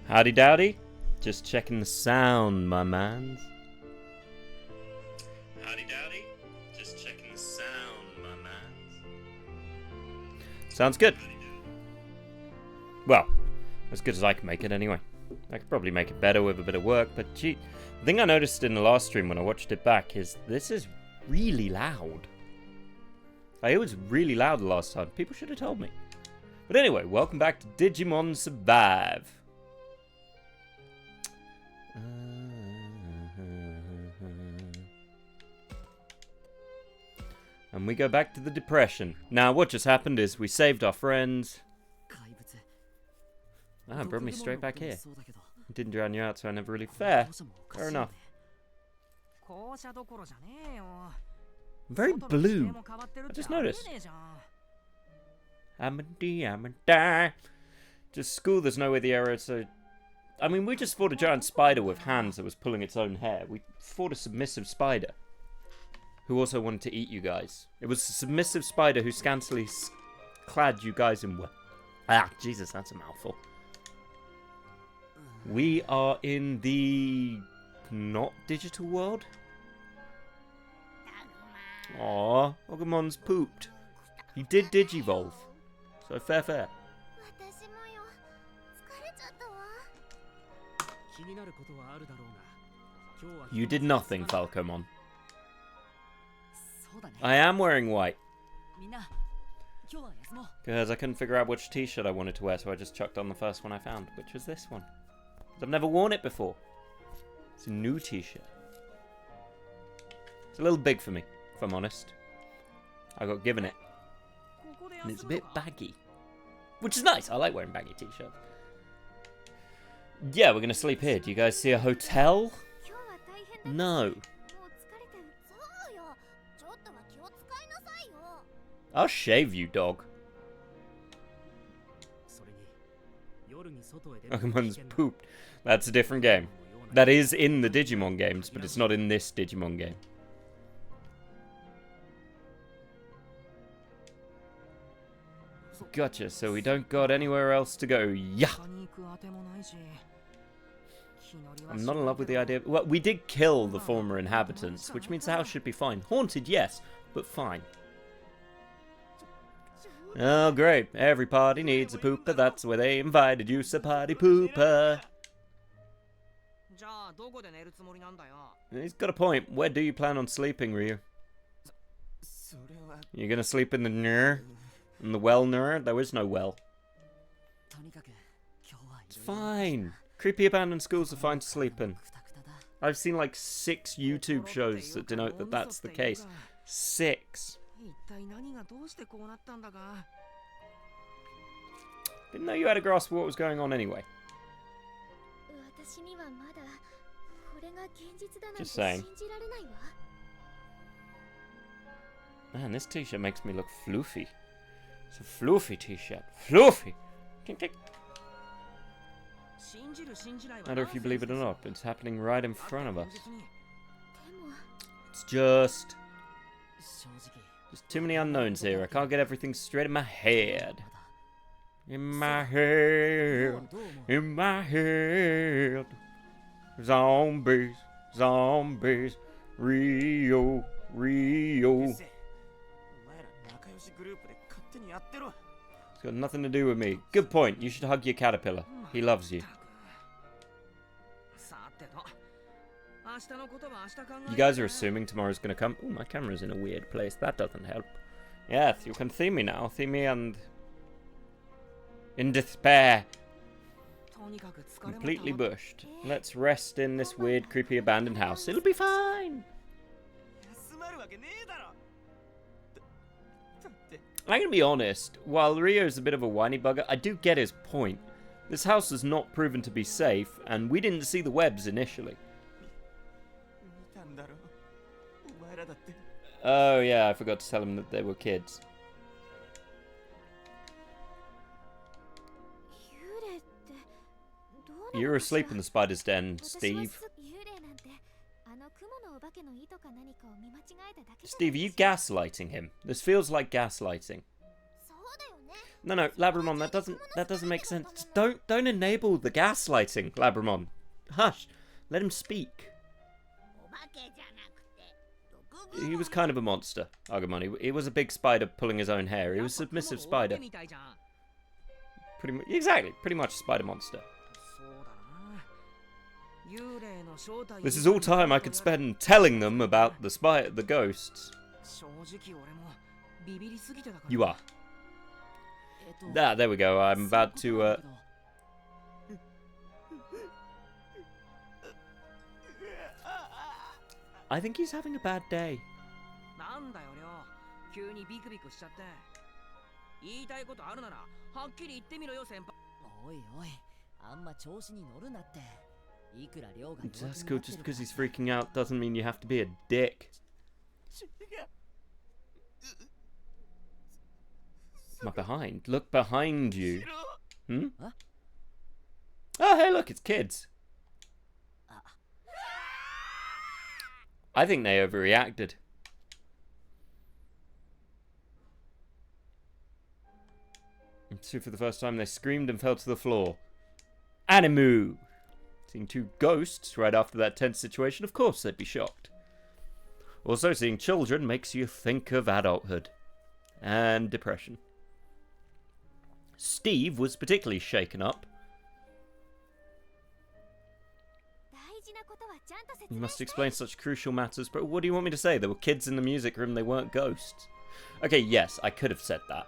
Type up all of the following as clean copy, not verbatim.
Howdy dowdy. Just checking the sound, my mans. Howdy dowdy. Just checking the sound, my mans. Sounds good. Well, as good as I can make it anyway. I could probably make it better with a bit of work, but gee, the thing I noticed in the last stream when I watched it back is this is really loud. It was really loud the last time. People should have told me. But anyway, welcome back to Digimon Survive. And we go back to the depression. Now, what just happened is we saved our friends. Ah, brought me straight back here. Didn't drown you out, so I never really... Fair enough. I'm very blue. I just noticed. I'm a die. Just school, there's no way the arrow, so... I mean, we just fought a giant spider with hands that was pulling its own hair. We fought a submissive spider who also wanted to eat you guys. It was a submissive spider who scantily clad you guys in... Ah, Jesus, that's a mouthful. We are in the... not digital world? Aww, Ogamon's pooped. He did Digivolve. So fair. You did nothing, Falcomon. I am wearing white. Because I couldn't figure out which t-shirt I wanted to wear, so I just chucked on the first one I found, which was this one. I've never worn it before. It's a new t-shirt. It's a little big for me, if I'm honest. I got given it. And it's a bit baggy. Which is nice. I like wearing baggy t-shirts. Yeah, we're going to sleep here. Do you guys see a hotel? No. I'll shave you, dog. Pokemon's pooped. That's a different game. That is in the Digimon games, but it's not in this Digimon game. Gotcha, so we don't got anywhere else to go. Yeah! I'm not in love with the idea. Well, we did kill the former inhabitants, which means the house should be fine. Haunted, yes, but fine. Oh, great. Every party needs a pooper. That's where they invited you, so party pooper. He's got a point. Where do you plan on sleeping, Ryu? You're gonna sleep in the nr? In the well nr? There is no well. It's fine. Creepy abandoned schools are fine to sleep in. I've seen like 6 YouTube shows that denote that that's the case. 6. Didn't know you had a grasp of what was going on anyway. Just saying. Man, this t-shirt makes me look floofy. It's a floofy t-shirt. Floofy! Tink, tink. Matter if you believe it or not, but it's happening right in front of us. It's just too many unknowns here. I can't get everything straight in my head. In my head. In my head. Zombies. Zombies. Rio. Rio. It's got nothing to do with me. Good point. You should hug your caterpillar. He loves you. You guys are assuming tomorrow's gonna come. Oh, my camera's in a weird place. That doesn't help. Yes, you can see me now. See me and... in despair. Completely bushed. Let's rest in this weird, creepy, abandoned house. It'll be fine. I'm gonna be honest. While Rio's a bit of a whiny bugger, I do get his point. This house has not proven to be safe, and we didn't see the webs initially. Oh yeah, I forgot to tell him that they were kids. You were asleep in the spider's den, Steve. Steve, are you gaslighting him? This feels like gaslighting. No, Labramon, that doesn't make sense. Don't enable the gaslighting, Labramon. Hush. Let him speak. He was kind of a monster, Agumon. He was a big spider pulling his own hair. He was a submissive spider. Pretty much a spider monster. This is all time I could spend telling them about the ghosts. You are. There we go. I'm about to, I think he's having a bad day. That's cool. Just because he's freaking out doesn't mean you have to be a dick. Not behind. Look behind you. Hmm? Oh, hey, look, it's kids. I think they overreacted. And so for the first time, they screamed and fell to the floor. Animu! Seeing two ghosts right after that tense situation, of course they'd be shocked. Also, seeing children makes you think of adulthood. And depression. Steve was particularly shaken up. You must explain such crucial matters, but what do you want me to say? There were kids in the music room, they weren't ghosts. Okay, yes, I could have said that.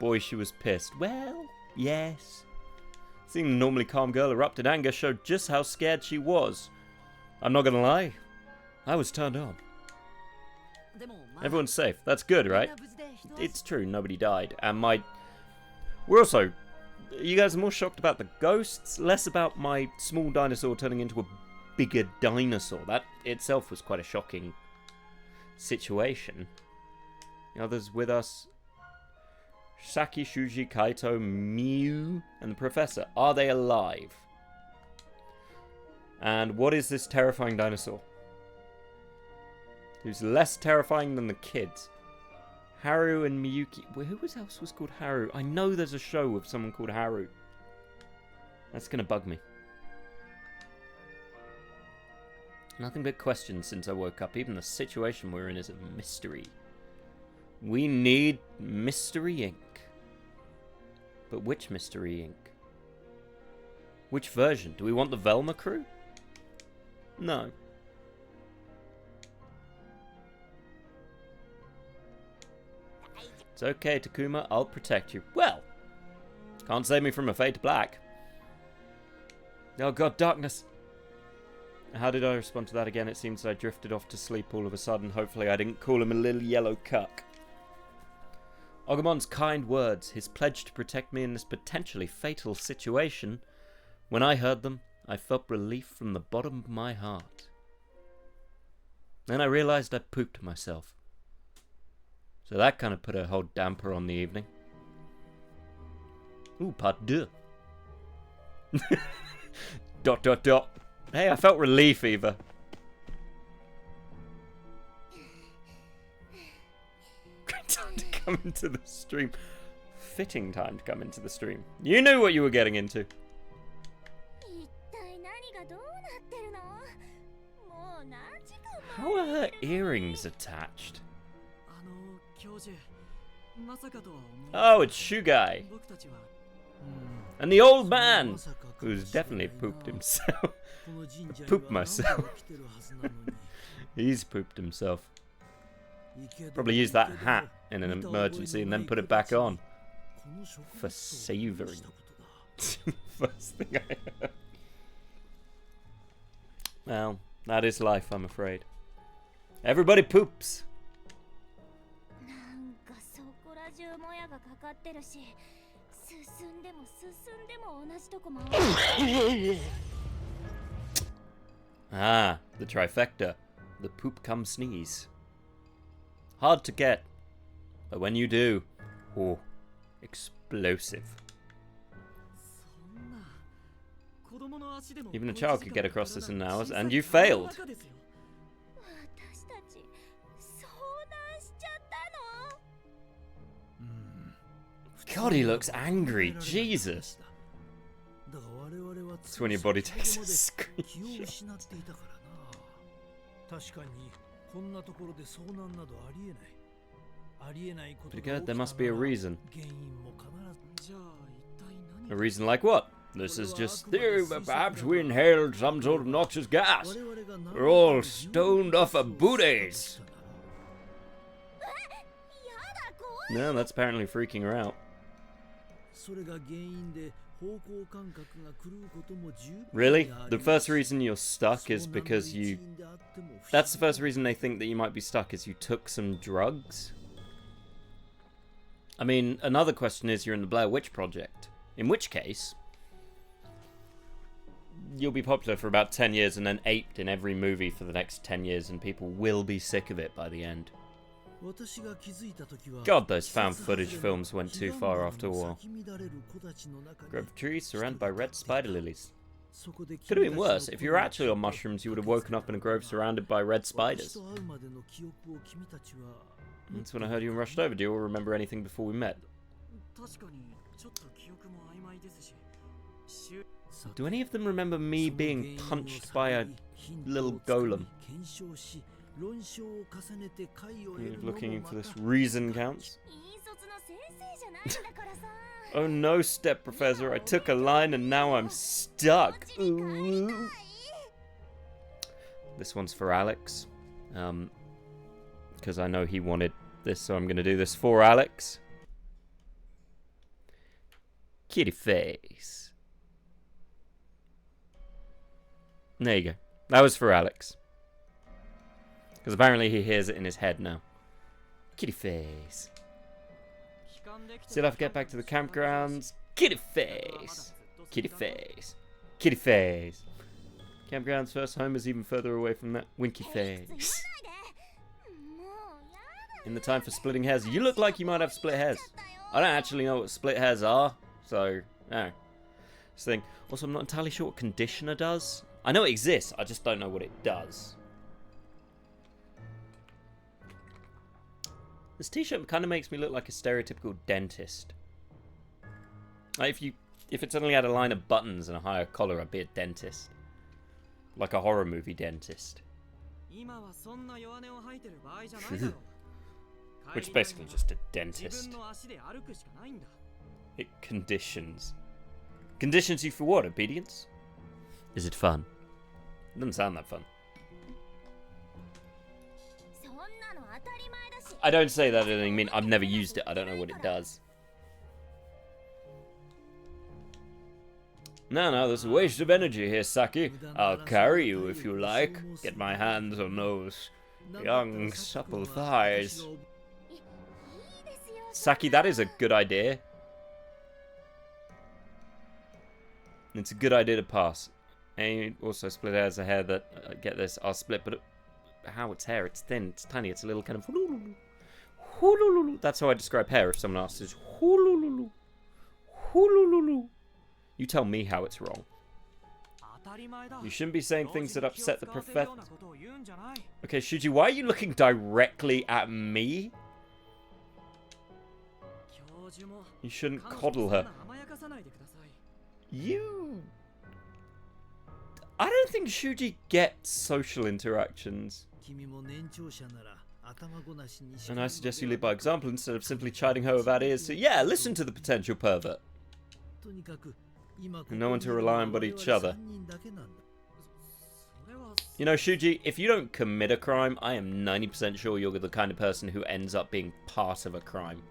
Boy, she was pissed. Well, yes. Seeing the normally calm girl erupt in anger showed just how scared she was. I'm not gonna lie, I was turned on. Everyone's safe. That's good, right? It's true, nobody died. And we're also... You guys are more shocked about the ghosts, less about my small dinosaur turning into a bigger dinosaur. That itself was quite a shocking situation. The others with us... Saki, Shuji, Kaito, Miu, and the Professor. Are they alive? And what is this terrifying dinosaur? Who's less terrifying than the kids? Haru and Miyuki. Who else was called Haru? I know there's a show with someone called Haru. That's gonna bug me. Nothing but questions since I woke up. Even the situation we're in is a mystery. We need Mystery Ink. But which Mystery Ink? Which version? Do we want the Velma crew? No. It's okay, Takuma. I'll protect you. Well, can't save me from a fade to black. Oh god, darkness. How did I respond to that again? It seems I drifted off to sleep all of a sudden. Hopefully I didn't call him a little yellow cuck. Agumon's kind words, his pledge to protect me in this potentially fatal situation. When I heard them, I felt relief from the bottom of my heart. Then I realized I'd pooped myself. So that kind of put a whole damper on the evening. Ooh, part deux. ... Hey, I felt relief, Eva. Great time to come into the stream. Fitting time to come into the stream. You knew what you were getting into. How are her earrings attached? Oh, it's Shugai. And the old man, who's definitely pooped himself. Pooped myself. He's pooped himself. Probably use that hat in an emergency and then put it back on. For savouring. First thing I heard. Well, that is life, I'm afraid. Everybody poops. Ah, the trifecta. The poop come sneeze. Hard to get, but when you do, oh, explosive. Even a child could get across this in hours, and you failed. God, he looks angry. Jesus. It's when your body takes a screenshot. Pretty good. There must be a reason. A reason like what? This is just theory, but perhaps we inhaled some sort of noxious gas. We're all stoned off our booties. No, that's apparently freaking her out. Really? The first reason you're stuck is because you... That's the first reason they think that you might be stuck, is you took some drugs? I mean, another question is you're in the Blair Witch Project. In which case, you'll be popular for about 10 years and then aped in every movie for the next 10 years and people will be sick of it by the end. God, those found footage films went too far after a while. Grove of trees surrounded by red spider lilies. Could have been worse. If you were actually on mushrooms, you would have woken up in a grove surrounded by red spiders. That's when I heard you and rushed over. Do you all remember anything before we met? Do any of them remember me being punched by a little golem? Looking for this reason counts. Oh no, step professor, I took a line and now I'm stuck. Ooh. This one's for Alex. Because I know he wanted this, so I'm going to do this for Alex. Kitty face. There you go. That was for Alex. Because apparently he hears it in his head now. Kitty face. Still have to get back to the campgrounds. Kitty face. Kitty face. Kitty face. Campground's first home is even further away from that winky face. In the time for splitting hairs. You look like you might have split hairs. I don't actually know what split hairs are. So, no. This thing. Also, I'm not entirely sure what conditioner does. I know it exists. I just don't know what it does. This t-shirt kind of makes me look like a stereotypical dentist. Like if it suddenly had a line of buttons and a higher collar, I'd be a dentist. Like a horror movie dentist. Which is basically just a dentist. It conditions. Conditions you for what? Obedience? Is it fun? It doesn't sound that fun. I don't say that, I don't mean I've never used it, I don't know what it does. No, there's a waste of energy here, Saki. I'll carry you if you like. Get my hands on those young, supple thighs. Saki, that is a good idea. It's a good idea to pass. And also split hairs a hair that, get this, I'll split, but how it's hair, it's thin, it's tiny, it's a little kind of... That's how I describe hair if someone asks. It's you tell me how it's wrong. You shouldn't be saying things that upset the professor. Okay, Shuji, why are you looking directly at me? You shouldn't coddle her. You... I don't think Shuji gets social interactions. And I suggest you lead by example instead of simply chiding her without ears. So yeah, listen to the potential pervert. And no one to rely on but each other. You know, Shuji, if you don't commit a crime, I am 90% sure you're the kind of person who ends up being part of a crime.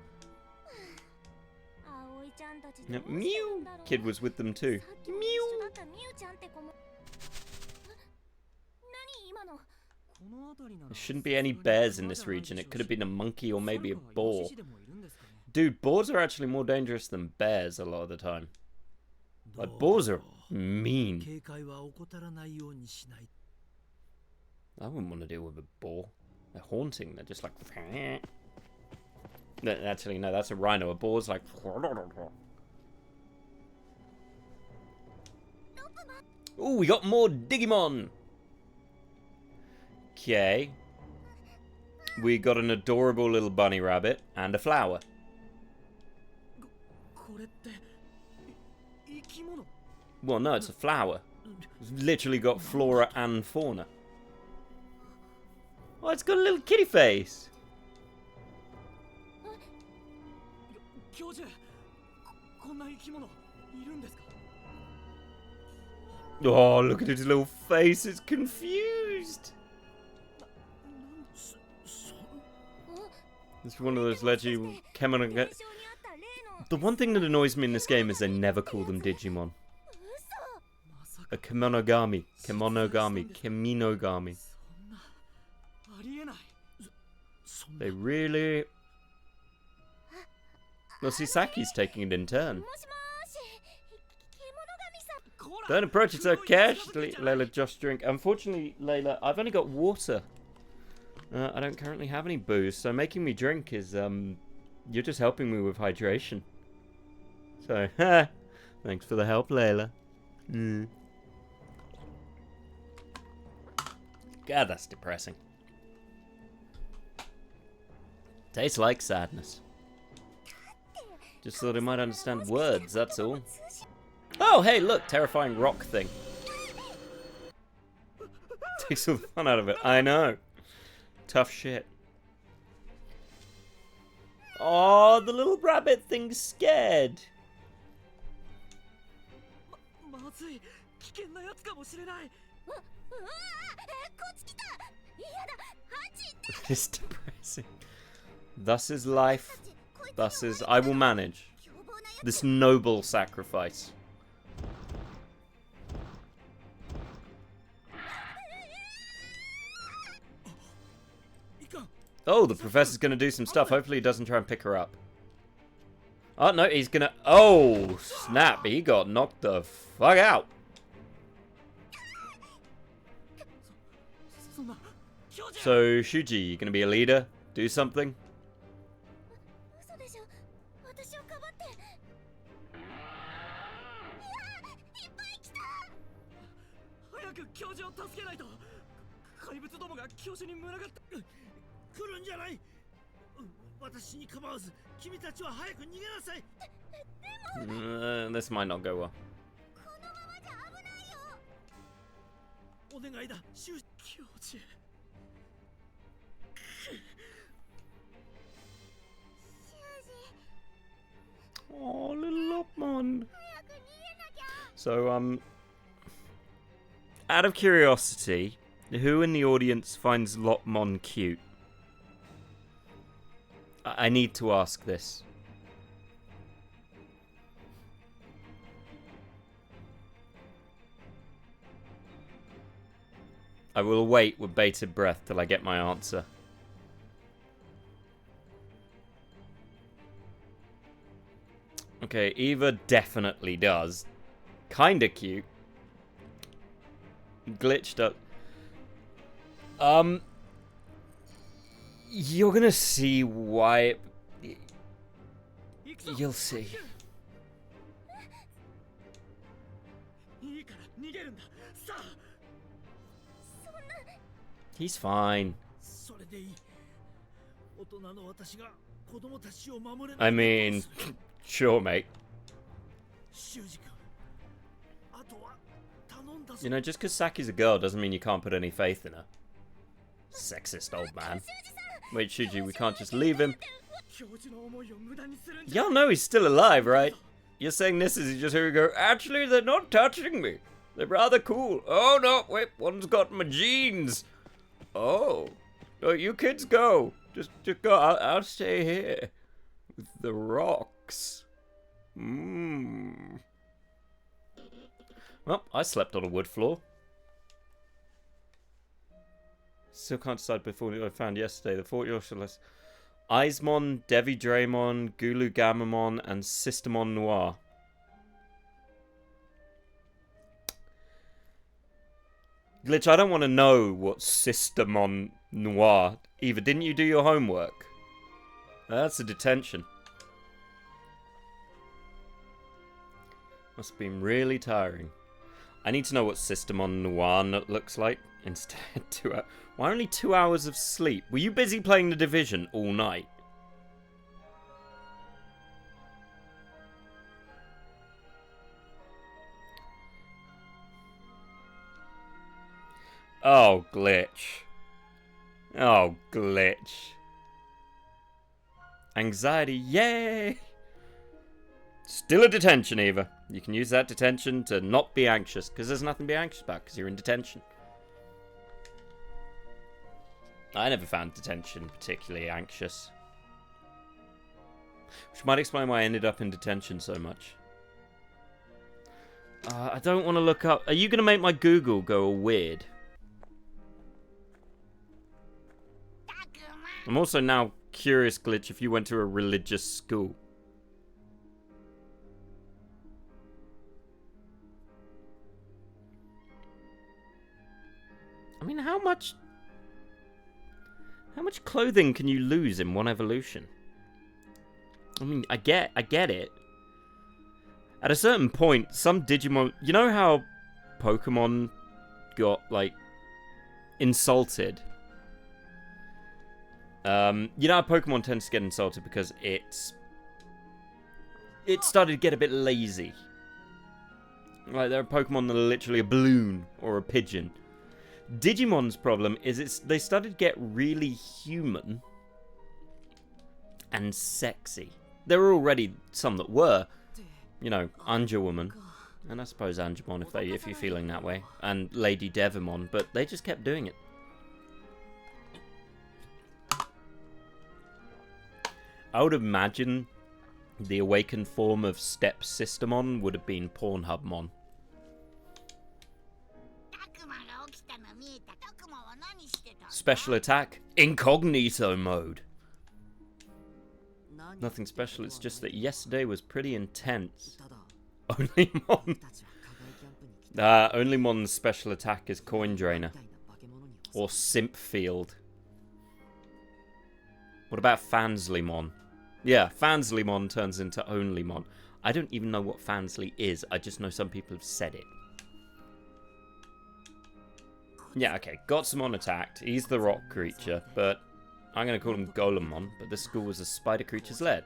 Mew! Kid was with them too. Mew! There shouldn't be any bears in this region. It could have been a monkey or maybe a boar. Dude, boars are actually more dangerous than bears a lot of the time. Like, boars are mean. I wouldn't want to deal with a boar. They're haunting. They're just like... Actually, no, that's a rhino. A boar's like... Ooh, we got more Digimon! Okay. We got an adorable little bunny rabbit and a flower. Well, no, it's a flower. It's literally got flora and fauna. Oh, it's got a little kitty face. Oh, look at his little face. It's confused. It's one of those legendary Kemono. The one thing that annoys me in this game is they never call them Digimon. A Kemonogami. Keminogami. They really... Well, see, Saki's taking it in turn. Don't approach it so casually, Layla. Just drink. Unfortunately, Layla, I've only got water. I don't currently have any booze, so making me drink is, you're just helping me with hydration. So, thanks for the help, Layla. God, that's depressing. Tastes like sadness. Just thought I might understand words, that's all. Oh, hey, look, terrifying rock thing. Takes all the fun out of it. I know. Tough shit. Oh, the little rabbit thing's scared. It's depressing. Thus is life. Thus is... I will manage. This noble sacrifice. Oh, the professor's gonna do some stuff. Hopefully he doesn't try and pick her up. Oh, no, he's gonna... Oh, snap. He got knocked the fuck out. So, Shuji, you gonna be a leader? Do something? This might not go well. Oh, little Lopmon. So, out of curiosity, who in the audience finds Lopmon cute? I need to ask this. I will wait with bated breath till I get my answer. Okay, Eva definitely does. Kinda cute. Glitched up. You're gonna see why... You'll see. He's fine. I mean, sure, mate. You know, just because Saki's a girl doesn't mean you can't put any faith in her. Sexist old man. Wait, Shuji, we can't just leave him. Y'all know he's still alive, right? You're saying this as you just hear him go, actually, they're not touching me. They're rather cool. Oh, no, wait, one's got my jeans. Oh. No, you kids go. Just go. I'll stay here. With the rocks. Well, I slept on a wood floor. Still can't decide before I found yesterday. The 40 Oculus. Aizmon, Devi Draymon, Gulu Gamamon, and Systemon Noir. Glitch, I don't want to know what Systemon Noir. Eva, didn't you do your homework? That's a detention. Must have been really tiring. I need to know what Systemon Noir looks like. Instead, 2 hours. Why only 2 hours of sleep? Were you busy playing The Division all night? Oh, glitch. Oh, glitch. Anxiety, yay! Still a detention, Eva. You can use that detention to not be anxious, because there's nothing to be anxious about, because you're in detention. I never found detention particularly anxious. Which might explain why I ended up in detention so much. I don't want to look up... Are you going to make my Google go all weird? I'm also now curious, Glitch, if you went to a religious school. I mean, how much clothing can you lose in one evolution? I mean, I get it. At a certain point, some Digimon... You know how Pokemon got, like, insulted? You know how Pokemon tends to get insulted because it started to get a bit lazy. Like, there are Pokemon that are literally a balloon or a pigeon. Digimon's problem is they started to get really human and sexy. There were already some that were, you know, Anja Woman, and I suppose Angemon if you're feeling that way, and Lady Devimon, but they just kept doing it. I would imagine the awakened form of Step Sistermon would have been Pornhubmon. Special attack, incognito mode. Nothing special, it's just that yesterday was pretty intense. Only Mon's special attack is Coin Drainer. Or Simp Field. What about Fansley-mon? Yeah, Fansley-mon turns into Onlymon. I don't even know what Fansley is, I just know some people have said it. Yeah, okay, Gotsumon attacked. He's the rock creature, but I'm going to call him Golemmon, but this school was a spider creature's led.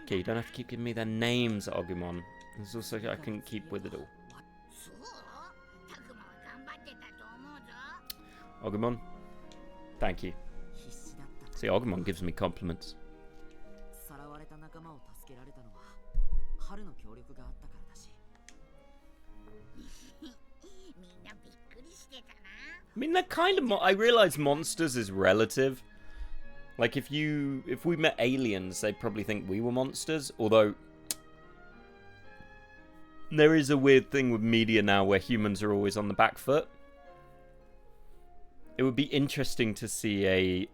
Okay, you don't have to keep giving me their names, Agumon. There's also, I couldn't keep with it all. Agumon, thank you. See, Agumon gives me compliments. I mean, that kind of... I realise monsters is relative. Like, if we met aliens, they'd probably think we were monsters. Although, there is a weird thing with media now where humans are always on the back foot. It would be interesting to see a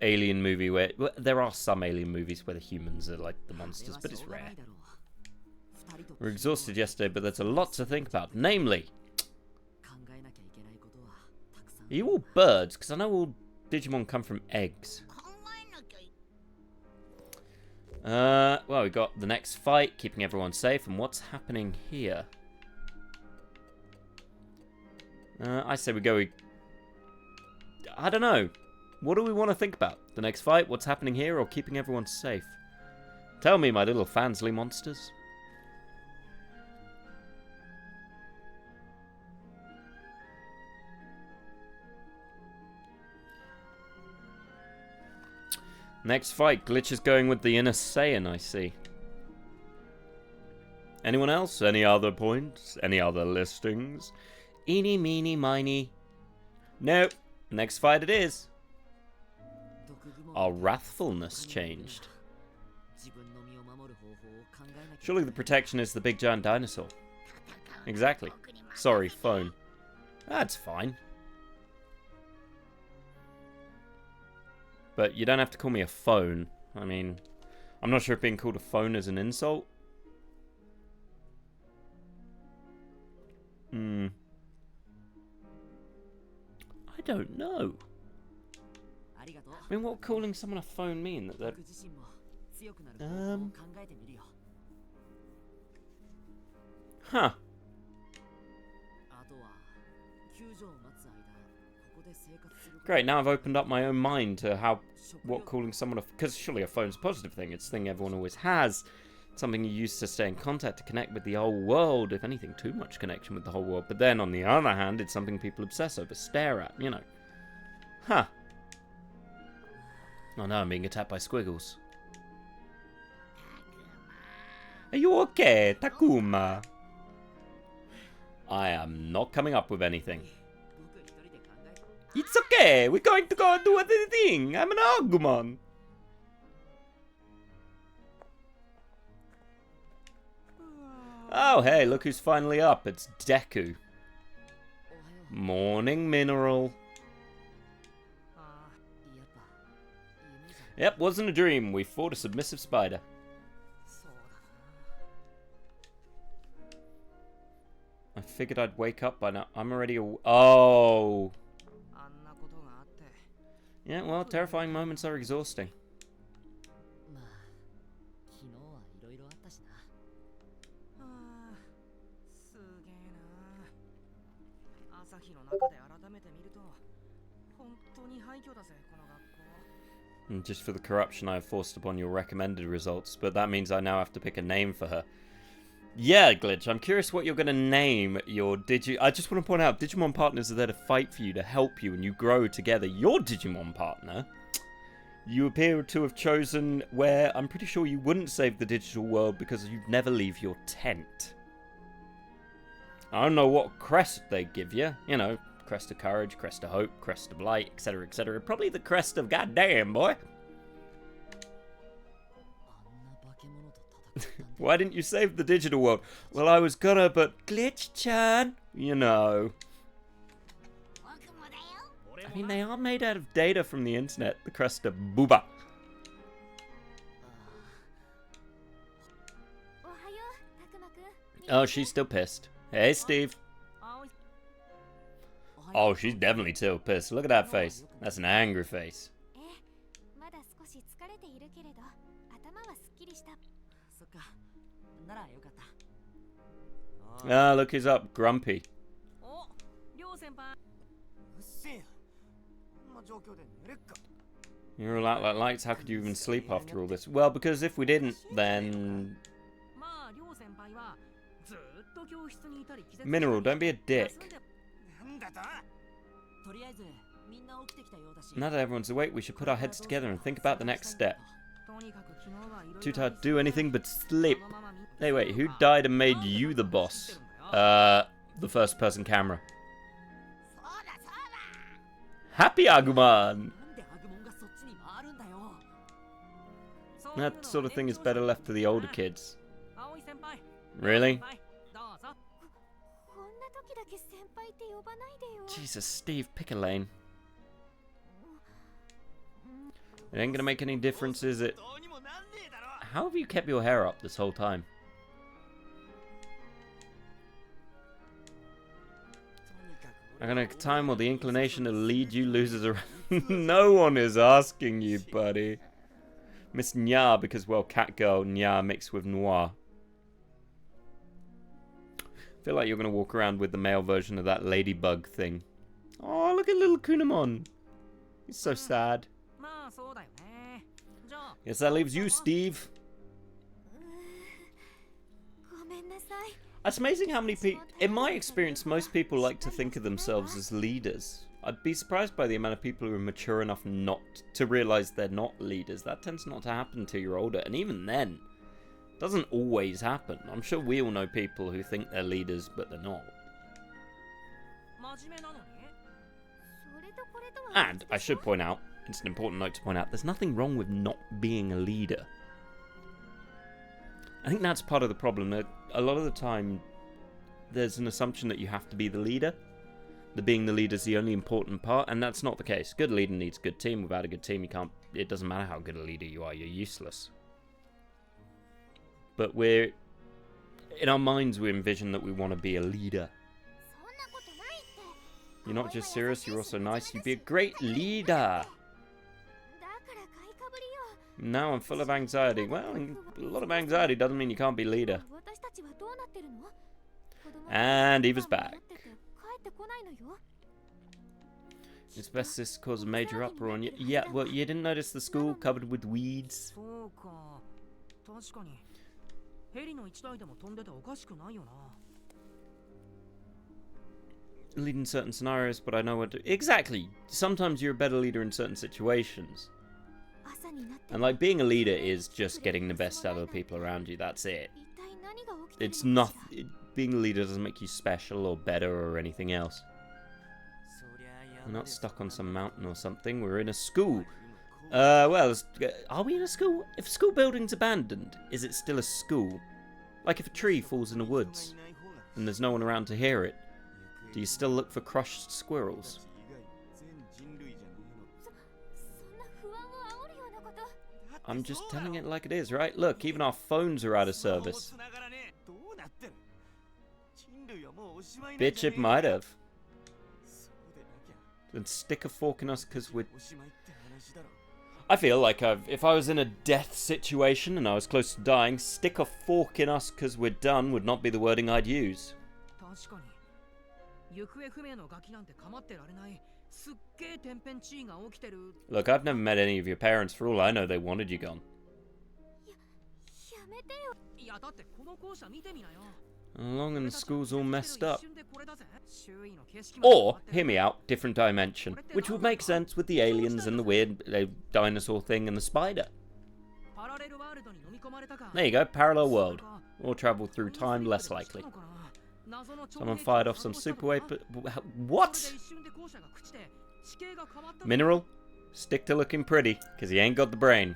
alien movie where... Well, there are some alien movies where the humans are like the monsters, but it's rare. We were exhausted yesterday, but there's a lot to think about. Namely... Are you all birds? Because I know all Digimon come from eggs. Well, we got the next fight, keeping everyone safe, and what's happening here? I say we go... I don't know. What do we want to think about? The next fight, what's happening here, or keeping everyone safe? Tell me, my little Fansley monsters. Next fight, Glitch is going with the Inner Saiyan, I see. Anyone else? Any other points? Any other listings? Eeny, meeny, miny. Nope. Next fight it is. Our wrathfulness changed. Surely the protection is the big giant dinosaur. Exactly. Sorry, phone. That's fine. But you don't have to call me a phone. I mean, I'm not sure if being called a phone is an insult. I don't know. I mean, what would calling someone a phone mean? That Huh. Great, now I've opened up my own mind to what calling someone a... Because surely a phone's a positive thing. It's a thing everyone always has. Something you use to stay in contact, to connect with the whole world. If anything, too much connection with the whole world. But then, on the other hand, it's something people obsess over, stare at, you know. Huh. Oh no, I'm being attacked by squiggles. Are you okay, Takuma? I am not coming up with anything. It's okay, we're going to go do a thing. I'm an Agumon. Oh, hey, look who's finally up. It's Deku. Morning, Mineral. Yep, wasn't a dream. We fought a submissive spider. I figured I'd wake up by now. I'm already oh. Yeah, well, terrifying moments are exhausting. And just for the corruption I have forced upon your recommended results, but that means I now have to pick a name for her. Yeah, Glitch, I'm curious what you're going to name your I just want to point out, Digimon partners are there to fight for you, to help you, and you grow together. Your Digimon partner, you appear to have chosen where I'm pretty sure you wouldn't save the digital world because you'd never leave your tent. I don't know what crest they give you. You know, crest of courage, crest of hope, crest of light, etc., etc. Probably the crest of goddamn, boy. Why didn't you save the digital world? Well, I was gonna, but Glitch-chan, you know. I mean, they are made out of data from the internet. The crest of Booba. Oh, she's still pissed. Hey, Steve. Oh, she's definitely still pissed. Look at that face. That's an angry face. Ah, look who's up. Grumpy. You're all out like lights. How could you even sleep after all this? Well, because if we didn't, then... Mineral, don't be a dick. Now that everyone's awake, we should put our heads together and think about the next step. Too tired to do anything but sleep. Hey, wait, who died and made you the boss? The first person camera. Happy Agumon! That sort of thing is better left to the older kids. Really? Jesus, Steve, pick a lane. It ain't gonna make any difference, is it? How have you kept your hair up this whole time? I'm gonna time or the inclination to lead you loses around. No one is asking you, buddy. Miss Nya, because, well, Catgirl Nya mixed with Noir. I feel like you're gonna walk around with the male version of that ladybug thing. Oh, look at little Kunamon. He's so sad. Yes, that leaves you, Steve. It's amazing how many people... In my experience, most people like to think of themselves as leaders. I'd be surprised by the amount of people who are mature enough not to realise they're not leaders. That tends not to happen until you're older. And even then, it doesn't always happen. I'm sure we all know people who think they're leaders, but they're not. And I should point out, it's an important note to point out, there's nothing wrong with not being a leader. I think that's part of the problem. That a lot of the time, there's an assumption that you have to be the leader. That being the leader is the only important part, and that's not the case. Good leader needs a good team. Without a good team, you can't. It doesn't matter how good a leader you are. You're useless. But in our minds, we envision that we want to be a leader. You're not just serious. You're also nice. You'd be a great leader. Now I'm full of anxiety. Well, a lot of anxiety doesn't mean you can't be leader. And Eva's back. It's best this cause a major uproar on you. Yeah, well, you didn't notice the school covered with weeds? Lead in certain scenarios, but I know what to... Exactly! Sometimes you're a better leader in certain situations. And like, being a leader is just getting the best out of the people around you, that's it. It's not... Being a leader doesn't make you special or better or anything else. We're not stuck on some mountain or something, we're in a school. Well, are we in a school? If a school building's abandoned, is it still a school? Like if a tree falls in the woods, and there's no one around to hear it, do you still look for crushed squirrels? I'm just telling it like it is, right? Look, even our phones are out of service. Bitch, it might have. Then stick a fork in us because we're... I feel like if I was in a death situation and I was close to dying, stick a fork in us because we're done would not be the wording I'd use. Look, I've never met any of your parents. For all I know, they wanted you gone. Along and the school's all messed up. Or, hear me out, different dimension. Which would make sense with the aliens and the weird dinosaur thing and the spider. There you go, parallel world. Or travel through time, less likely. Someone fired off some super wave... What? Mineral? Stick to looking pretty, because he ain't got the brain.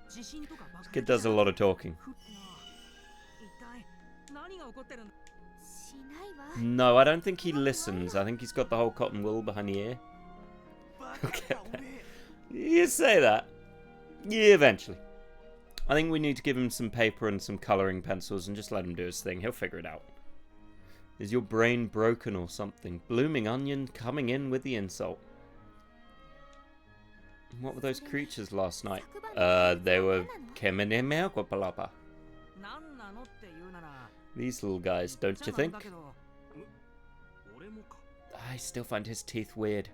This kid does a lot of talking. No, I don't think he listens. I think he's got the whole cotton wool behind the ear. Okay. You say that. Yeah, eventually. I think we need to give him some paper and some colouring pencils and just let him do his thing. He'll figure it out. Is your brain broken or something? Blooming onion coming in with the insult. What were those creatures last night? They were Kemenemeagwapalapa. These little guys, don't you think? I still find his teeth weird.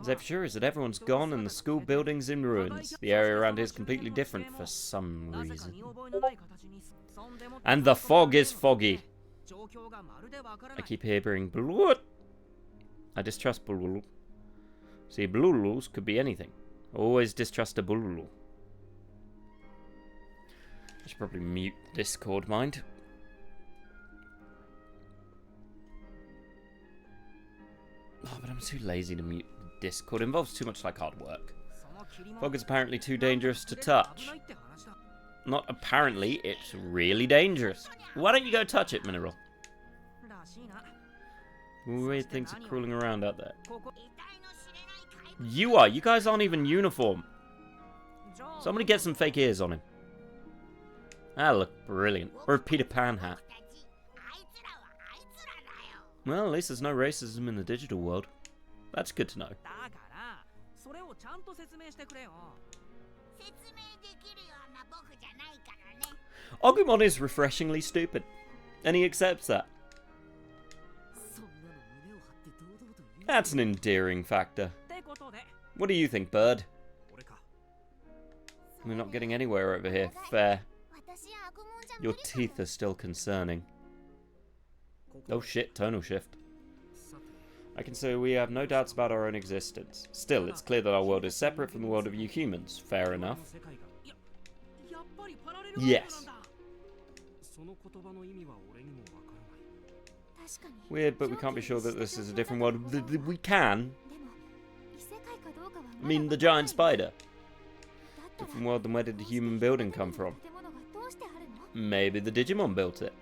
As for sure is that everyone's gone and the school building's in ruins. The area around here is completely different for some reason. And the fog is foggy. I keep hearing Bululu. I distrust Bululu. See, Bululus could be anything. Always distrust a Bululu. I should probably mute Discord, mind. Oh, but I'm too lazy to mute Discord. It involves too much like hard work. Fog is apparently too dangerous to touch. Not apparently, it's really dangerous. Why don't you go touch it, Mineral? Weird things are crawling around out there. You are. You guys aren't even uniform. Somebody get some fake ears on him. That'll look brilliant. Or a Peter Pan hat. Well, at least there's no racism in the digital world. That's good to know. Agumon is refreshingly stupid. And he accepts that. That's an endearing factor. What do you think, Bird? We're not getting anywhere over here. Fair. Your teeth are still concerning. Oh shit, tonal shift. I can say we have no doubts about our own existence. Still, it's clear that our world is separate from the world of you humans. Fair enough. Yes. Weird, but we can't be sure that this is a different world. We can. I mean, the giant spider. Different world than where did the human building come from? Maybe the Digimon built it.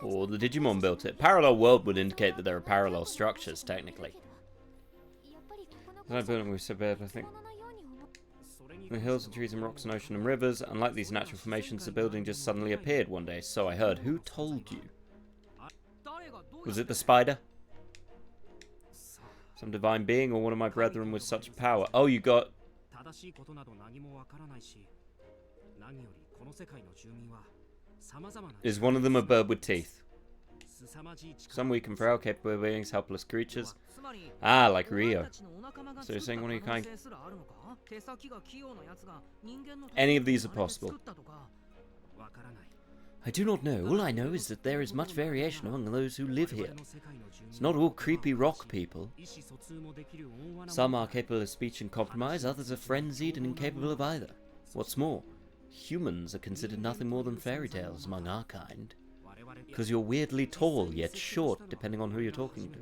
Or the Digimon built it. Parallel world would indicate that there are parallel structures, technically. That building was so bad, I think. The hills and trees and rocks and ocean and rivers. Unlike these natural formations, the building just suddenly appeared one day. So I heard. Who told you? Was it the spider? Some divine being or one of my brethren with such power? Oh, you got... Is one of them a bird with teeth? Some weak and frail, capable beings, helpless creatures. Ah, like Rio. So you're saying one of you kind... Any of these are possible. I do not know. All I know is that there is much variation among those who live here. It's not all creepy rock people. Some are capable of speech and compromise, others are frenzied and incapable of either. What's more, humans are considered nothing more than fairy tales among our kind. Because you're weirdly tall, yet short, depending on who you're talking to.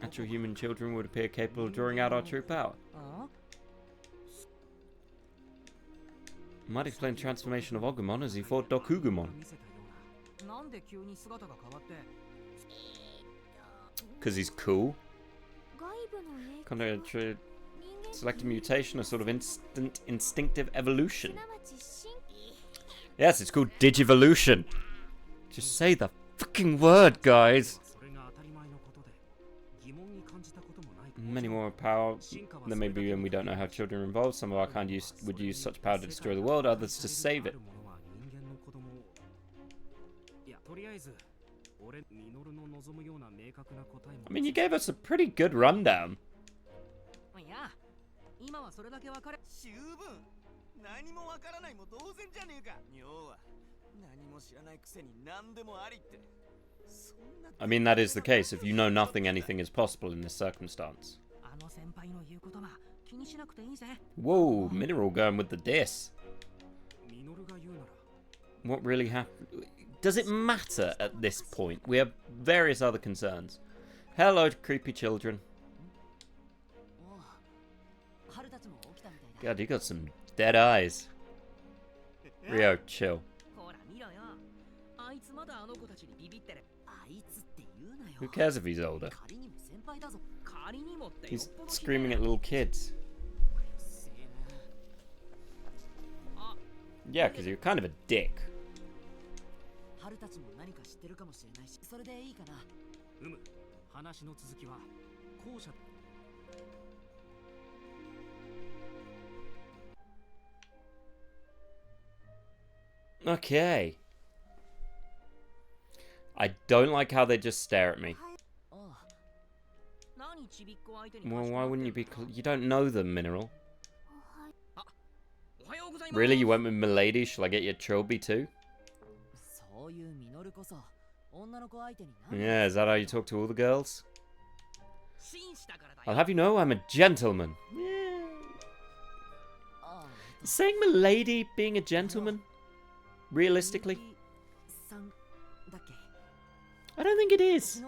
Actual human children would appear capable of drawing out our true power. Might explain the transformation of Agumon as he fought Dokugumon. Because he's cool. Selective mutation, a sort of instinctive evolution. Yes, it's called Digivolution. Just say the fucking word, guys. Many more power than maybe when we don't know how children are involved. Some of our kind would use such power to destroy the world, others to save it. I mean, you gave us a pretty good rundown. I mean, that is the case. If you know nothing, anything is possible in this circumstance. Whoa, Mineral going with the diss. What really happened? Does it matter at this point? We have various other concerns. Hello, creepy children. God, you got some dead eyes. Rio, chill. Who cares if he's older? He's screaming at little kids. Yeah, because you're kind of a dick. Okay. I don't like how they just stare at me. Well, why wouldn't you be... You don't know them, Mineral. Really? You went with Milady? Shall I get you a trilby too? Yeah, is that how you talk to all the girls? I'll have you know I'm a gentleman. Yeah. Is saying Milady being a gentleman? Realistically? I don't think it is.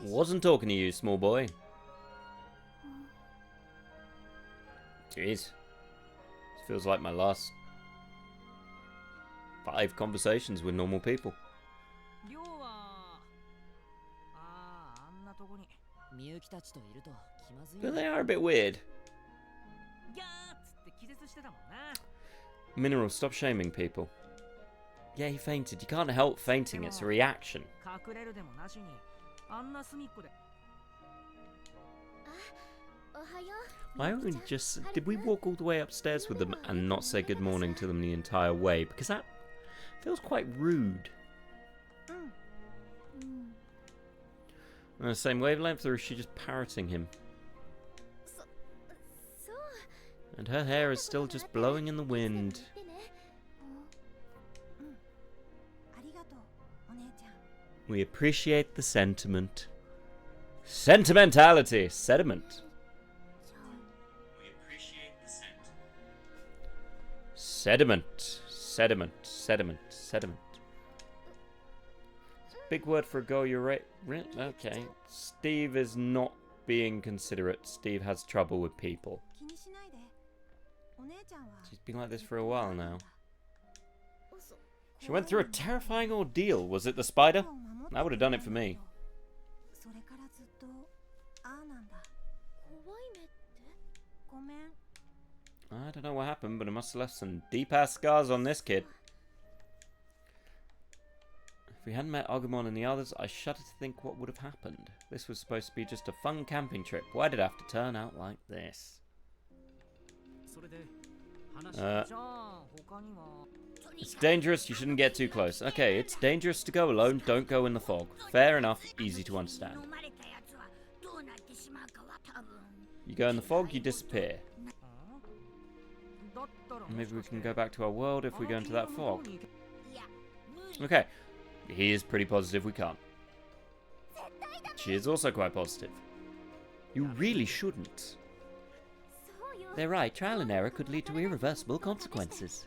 Wasn't talking to you, small boy. Jeez. This feels like my last 5 conversations with normal people. But they are a bit weird. Mineral, stop shaming people. Yeah, he fainted. You can't help fainting. It's a reaction. Why don't we just... Did we walk all the way upstairs with them and not say good morning to them the entire way? Because that feels quite rude. On the same wavelength, or is she just parroting him? And her hair is still just blowing in the wind. We appreciate the sentiment. Sentimentality! Sediment. We appreciate the sentiment. Sediment. Sediment. Sediment. Sediment. It's a big word for a girl, you're right. Okay. Steve is not being considerate. Steve has trouble with people. She's been like this for a while now. She went through a terrifying ordeal. Was it the spider? That would have done it for me. I don't know what happened, but it must have left some deep-ass scars on this kid. If we hadn't met Agumon and the others, I shudder to think what would have happened. This was supposed to be just a fun camping trip. Why did it have to turn out like this? It's dangerous, you shouldn't get too close. Okay, it's dangerous to go alone, don't go in the fog. Fair enough, easy to understand. You go in the fog, you disappear. Maybe we can go back to our world if we go into that fog. Okay, he is pretty positive we can't. She is also quite positive. You really shouldn't. They're right, trial and error could lead to irreversible consequences.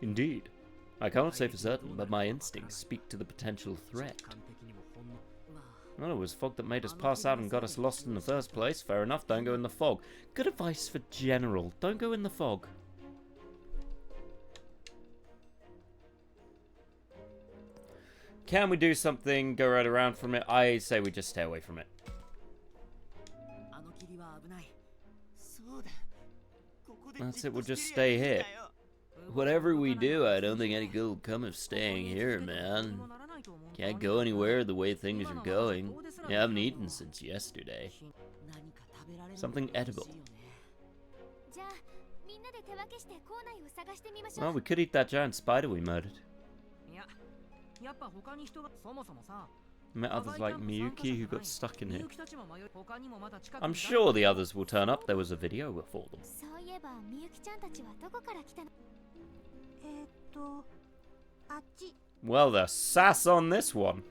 Indeed. I cannot say for certain, but my instincts speak to the potential threat. Well, it was fog that made us pass out and got us lost in the first place. Fair enough, don't go in the fog. Good advice for general. Don't go in the fog. Can we do something, go right around from it? I say we just stay away from it. That's it, we'll just stay here. Whatever we do, I don't think any good will come of staying here, man. Can't go anywhere the way things are going. You haven't eaten since yesterday. Something edible. Well, we could eat that giant spider we murdered. Met others like Miyuki who got stuck in here. I'm sure the others will turn up. There was a video for them. Well, the sass on this one.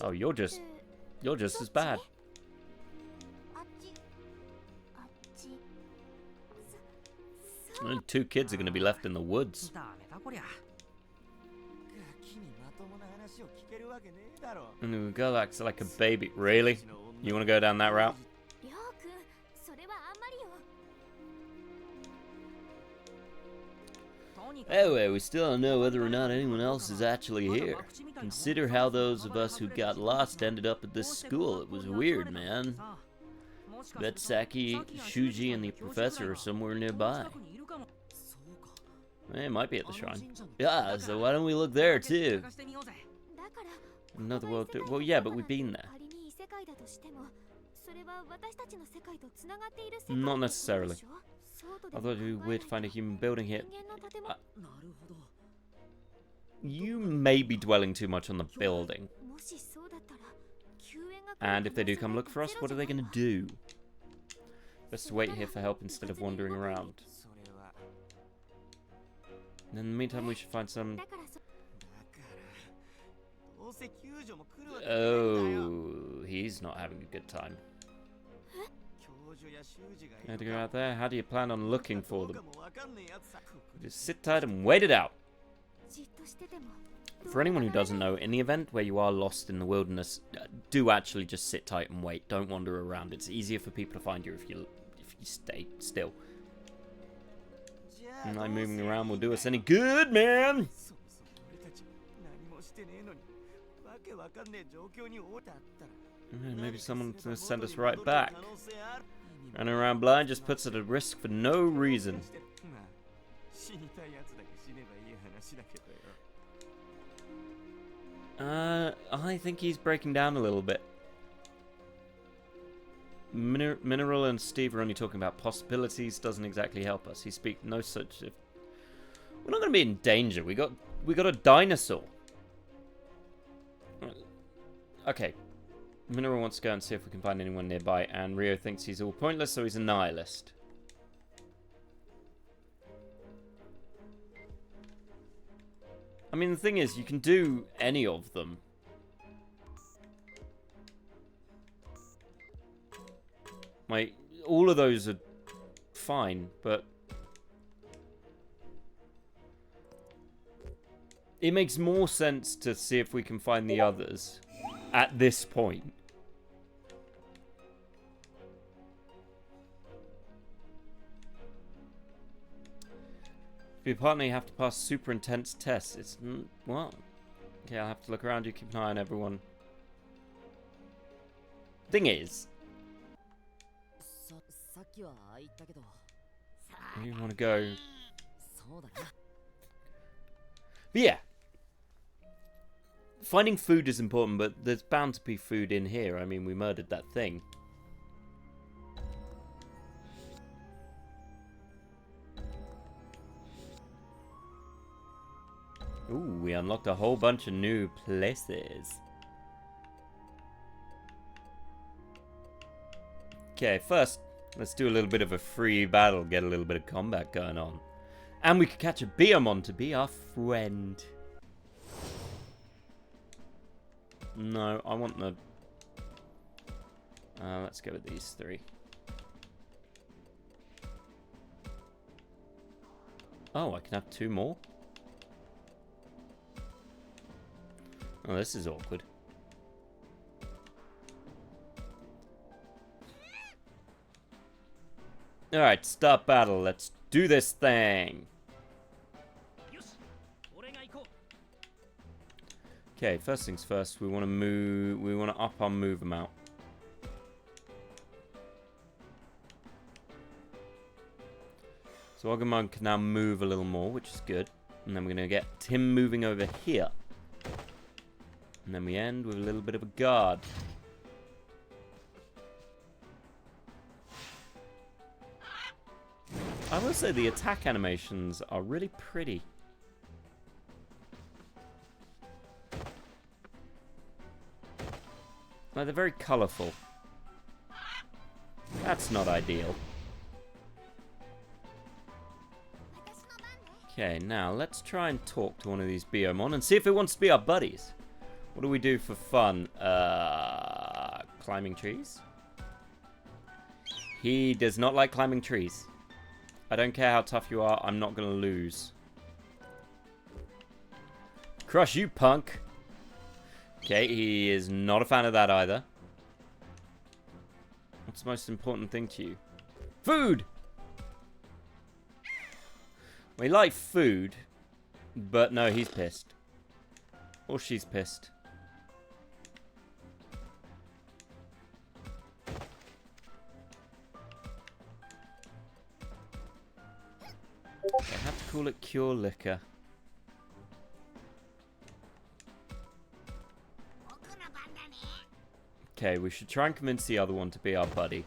Oh, you're just as bad. Only 2 kids are going to be left in the woods. And the girl acts like a baby. Really? You want to go down that route? Anyway, we still don't know whether or not anyone else is actually here. Consider how those of us who got lost ended up at this school. It was weird, man. Bet Saki, Shuji, and the professor are somewhere nearby. It might be at the shrine. Yeah, so why don't we look there too? Another world too. Well, yeah, but we've been there. Not necessarily. I thought it would be weird to find a human building here. You may be dwelling too much on the building. And if they do come look for us, what are they going to do? Best to wait here for help instead of wandering around. And in the meantime, we should find some... Oh, he's not having a good time. You had to go out there? How do you plan on looking for them? Just sit tight and wait it out. For anyone who doesn't know, in the event where you are lost in the wilderness, do actually just sit tight and wait. Don't wander around. It's easier for people to find you if you stay still. And like moving around will do us any good, man. Maybe someone's gonna send us right back. Running around blind just puts it at risk for no reason. I think he's breaking down a little bit. Mineral and Steve are only talking about possibilities. Doesn't exactly help us. He speaks no such. We're not going to be in danger. We got a dinosaur. Okay. Mineral wants to go and see if we can find anyone nearby, and Rio thinks he's all pointless, so he's a nihilist. I mean, the thing is, you can do any of them. Like, all of those are fine, but... it makes more sense to see if we can find the others at this point. If your partner, you have to pass super intense tests. It's... well... okay, I'll have to look around you, keep an eye on everyone. Thing is... where do you want to go? But yeah. Finding food is important, but there's bound to be food in here. I mean, we murdered that thing. Ooh, we unlocked a whole bunch of new places. Okay, first, let's do a little bit of a free battle, get a little bit of combat going on. And we could catch a Digimon to be our friend. No, I want the... let's go with these three. Oh, I can have two more? Oh, this is awkward. Alright, start battle. Let's do this thing. Okay, first things first, we want to move, we want to up our move amount. So Agumon can now move a little more, which is good. And then we're going to get Tim moving over here. And then we end with a little bit of a guard. I will say the attack animations are really pretty. Like, they're very colourful. That's not ideal. Okay, now let's try and talk to one of these Biomon and see if it wants to be our buddies. What do we do for fun? Climbing trees? He does not like climbing trees. I don't care how tough you are, I'm not going to lose. Crush you, punk! Okay, he is not a fan of that either. What's the most important thing to you? Food! We like food, but no, he's pissed. Or she's pissed. I have to call it Cure Liquor. Okay, we should try and convince the other one to be our buddy.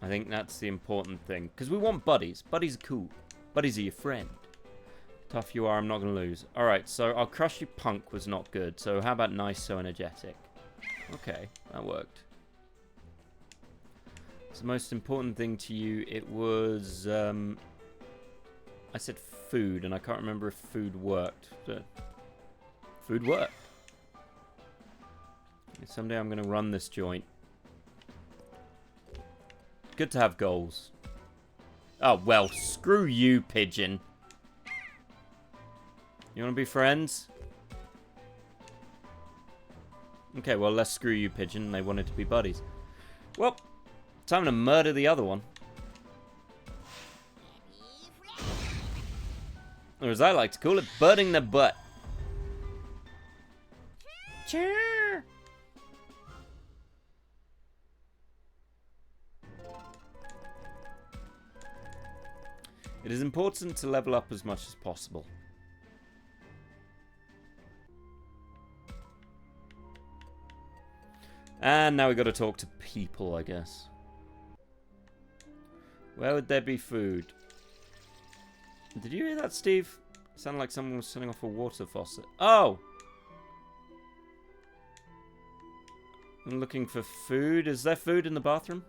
I think that's the important thing. Because we want buddies. Buddies are cool. Buddies are your friend. Tough you are, I'm not going to lose. Alright, so I'll crush you punk was not good. So how about nice so energetic? Okay, that worked. So the most important thing to you, it was... I said food, and I can't remember if food worked. So, food worked. Someday I'm going to run this joint. Good to have goals. Oh, well, screw you, pigeon. You want to be friends? Okay, well, let's screw you, pigeon. They wanted to be buddies. Well, time to murder the other one. Or as I like to call it, birding the butt. Cheer! It is important to level up as much as possible. And now we've got to talk to people, I guess. Where would there be food? Did you hear that, Steve? It sounded like someone was turning off a water faucet. Oh! I'm looking for food. Is there food in the bathroom?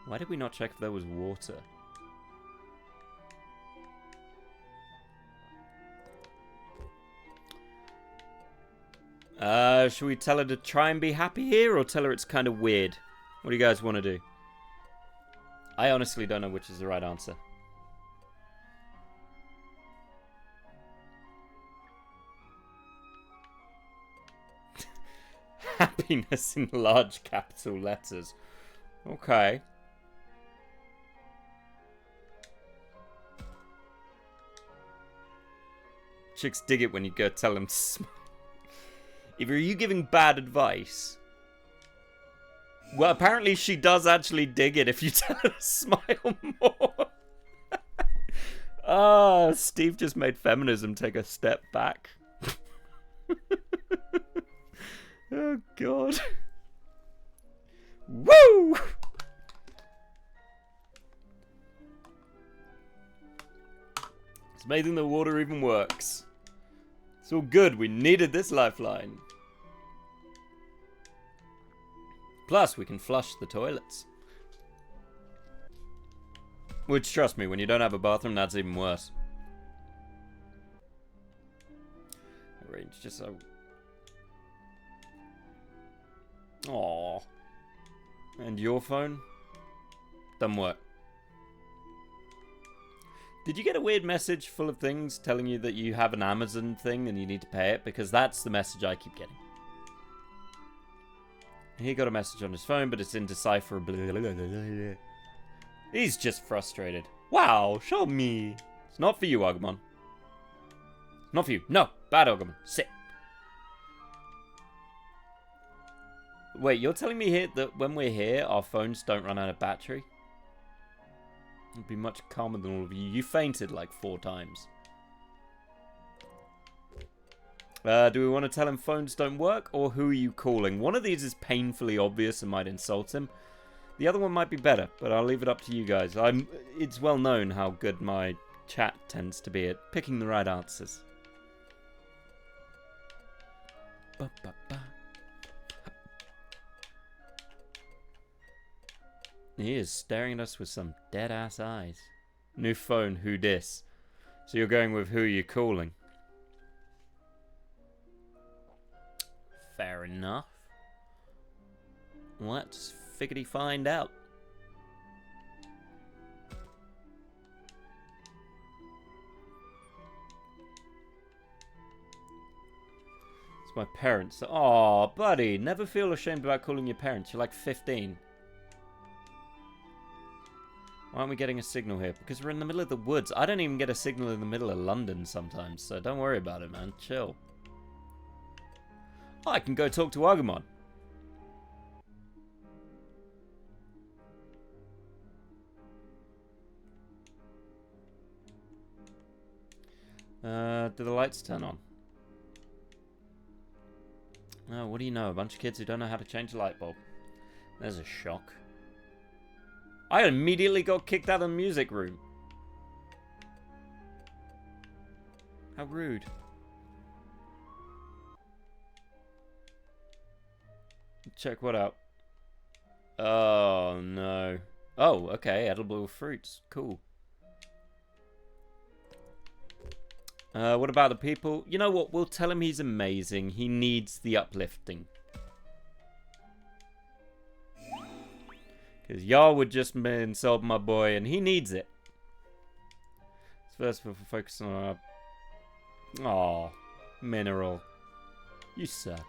Why did we not check if there was water? Should we tell her to try and be happy here, or tell her it's kind of weird? What do you guys want to do? I honestly don't know which is the right answer. Happiness in large capital letters. Okay. Chicks dig it when you go tell them to smile. Either are you giving bad advice? Well, apparently she does actually dig it if you tell her to smile more. Ah, Steve just made feminism take a step back. Oh, God. Woo! It's amazing the water even works. It's all good. We needed this lifeline. Plus, we can flush the toilets. Which, trust me, when you don't have a bathroom, that's even worse. Range just so... Aww. And your phone? Doesn't work. Did you get a weird message full of things telling you that you have an Amazon thing and you need to pay it? Because that's the message I keep getting. He got a message on his phone, but it's indecipherable. He's just frustrated. Wow, show me. It's not for you, Agumon. Not for you. No, bad Agumon. Sit. Wait, you're telling me here that when we're here, our phones don't run out of battery? It'd be much calmer than all of you. You fainted like 4 times. Do we want to tell him phones don't work, or who are you calling? One of these is painfully obvious and might insult him. The other one might be better, but I'll leave it up to you guys. It's well known how good my chat tends to be at picking the right answers. He is staring at us with some dead-ass eyes. New phone, who dis? So you're going with who you calling? Fair enough. Let's figgity find out. It's my parents. Aw, buddy, never feel ashamed about calling your parents. You're like 15. Why aren't we getting a signal here? Because we're in the middle of the woods. I don't even get a signal in the middle of London sometimes, so don't worry about it, man. Chill. Oh, I can go talk to Agumon. Do the lights turn on? Oh, what do you know? A bunch of kids who don't know how to change a light bulb. There's a shock. I immediately got kicked out of the music room. How rude. Check what out. Oh, no. Oh, okay. Edible fruits. Cool. What about the people? You know what? We'll tell him he's amazing. He needs the uplifting. Because y'all would just insult my boy, and he needs it. First, we'll focus on our... Aw, mineral. You suck.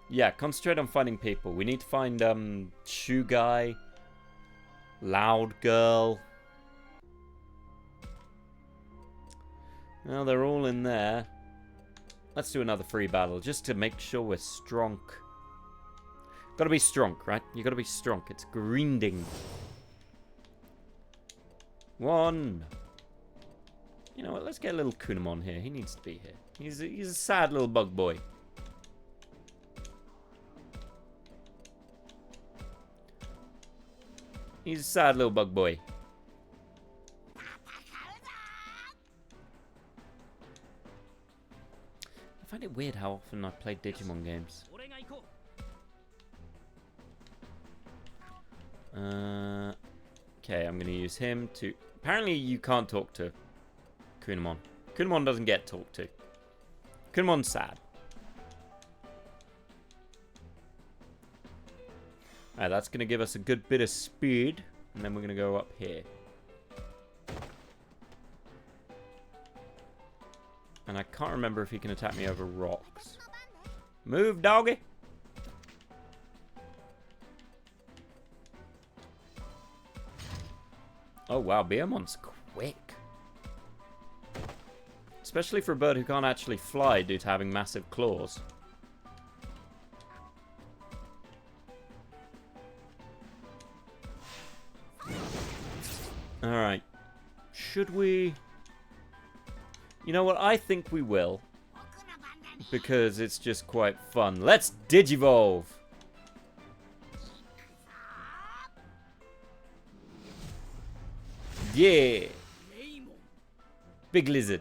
Yeah, concentrate on finding people. We need to find, Shoe Guy. Loud Girl. Well, they're all in there. Let's do another free battle, just to make sure we're strong. Gotta be strong, right? You gotta be strong. It's grinding. 1. You know what? Let's get a little Kunamon here. He needs to be here. He's a sad little bug boy. He's a sad little bug boy. I find it weird how often I play Digimon games. Okay, I'm gonna use him to... Apparently you can't talk to Kunamon. Kunamon doesn't get talked to. Kunamon's sad. Alright, that's gonna give us a good bit of speed. And then we're gonna go up here. And I can't remember if he can attack me over rocks. Move, doggy! Oh wow, Beamon's quick. Especially for a bird who can't actually fly due to having massive claws. Alright. Should we... You know what? I think we will. Because it's just quite fun. Let's Digivolve! Yeah! Big lizard.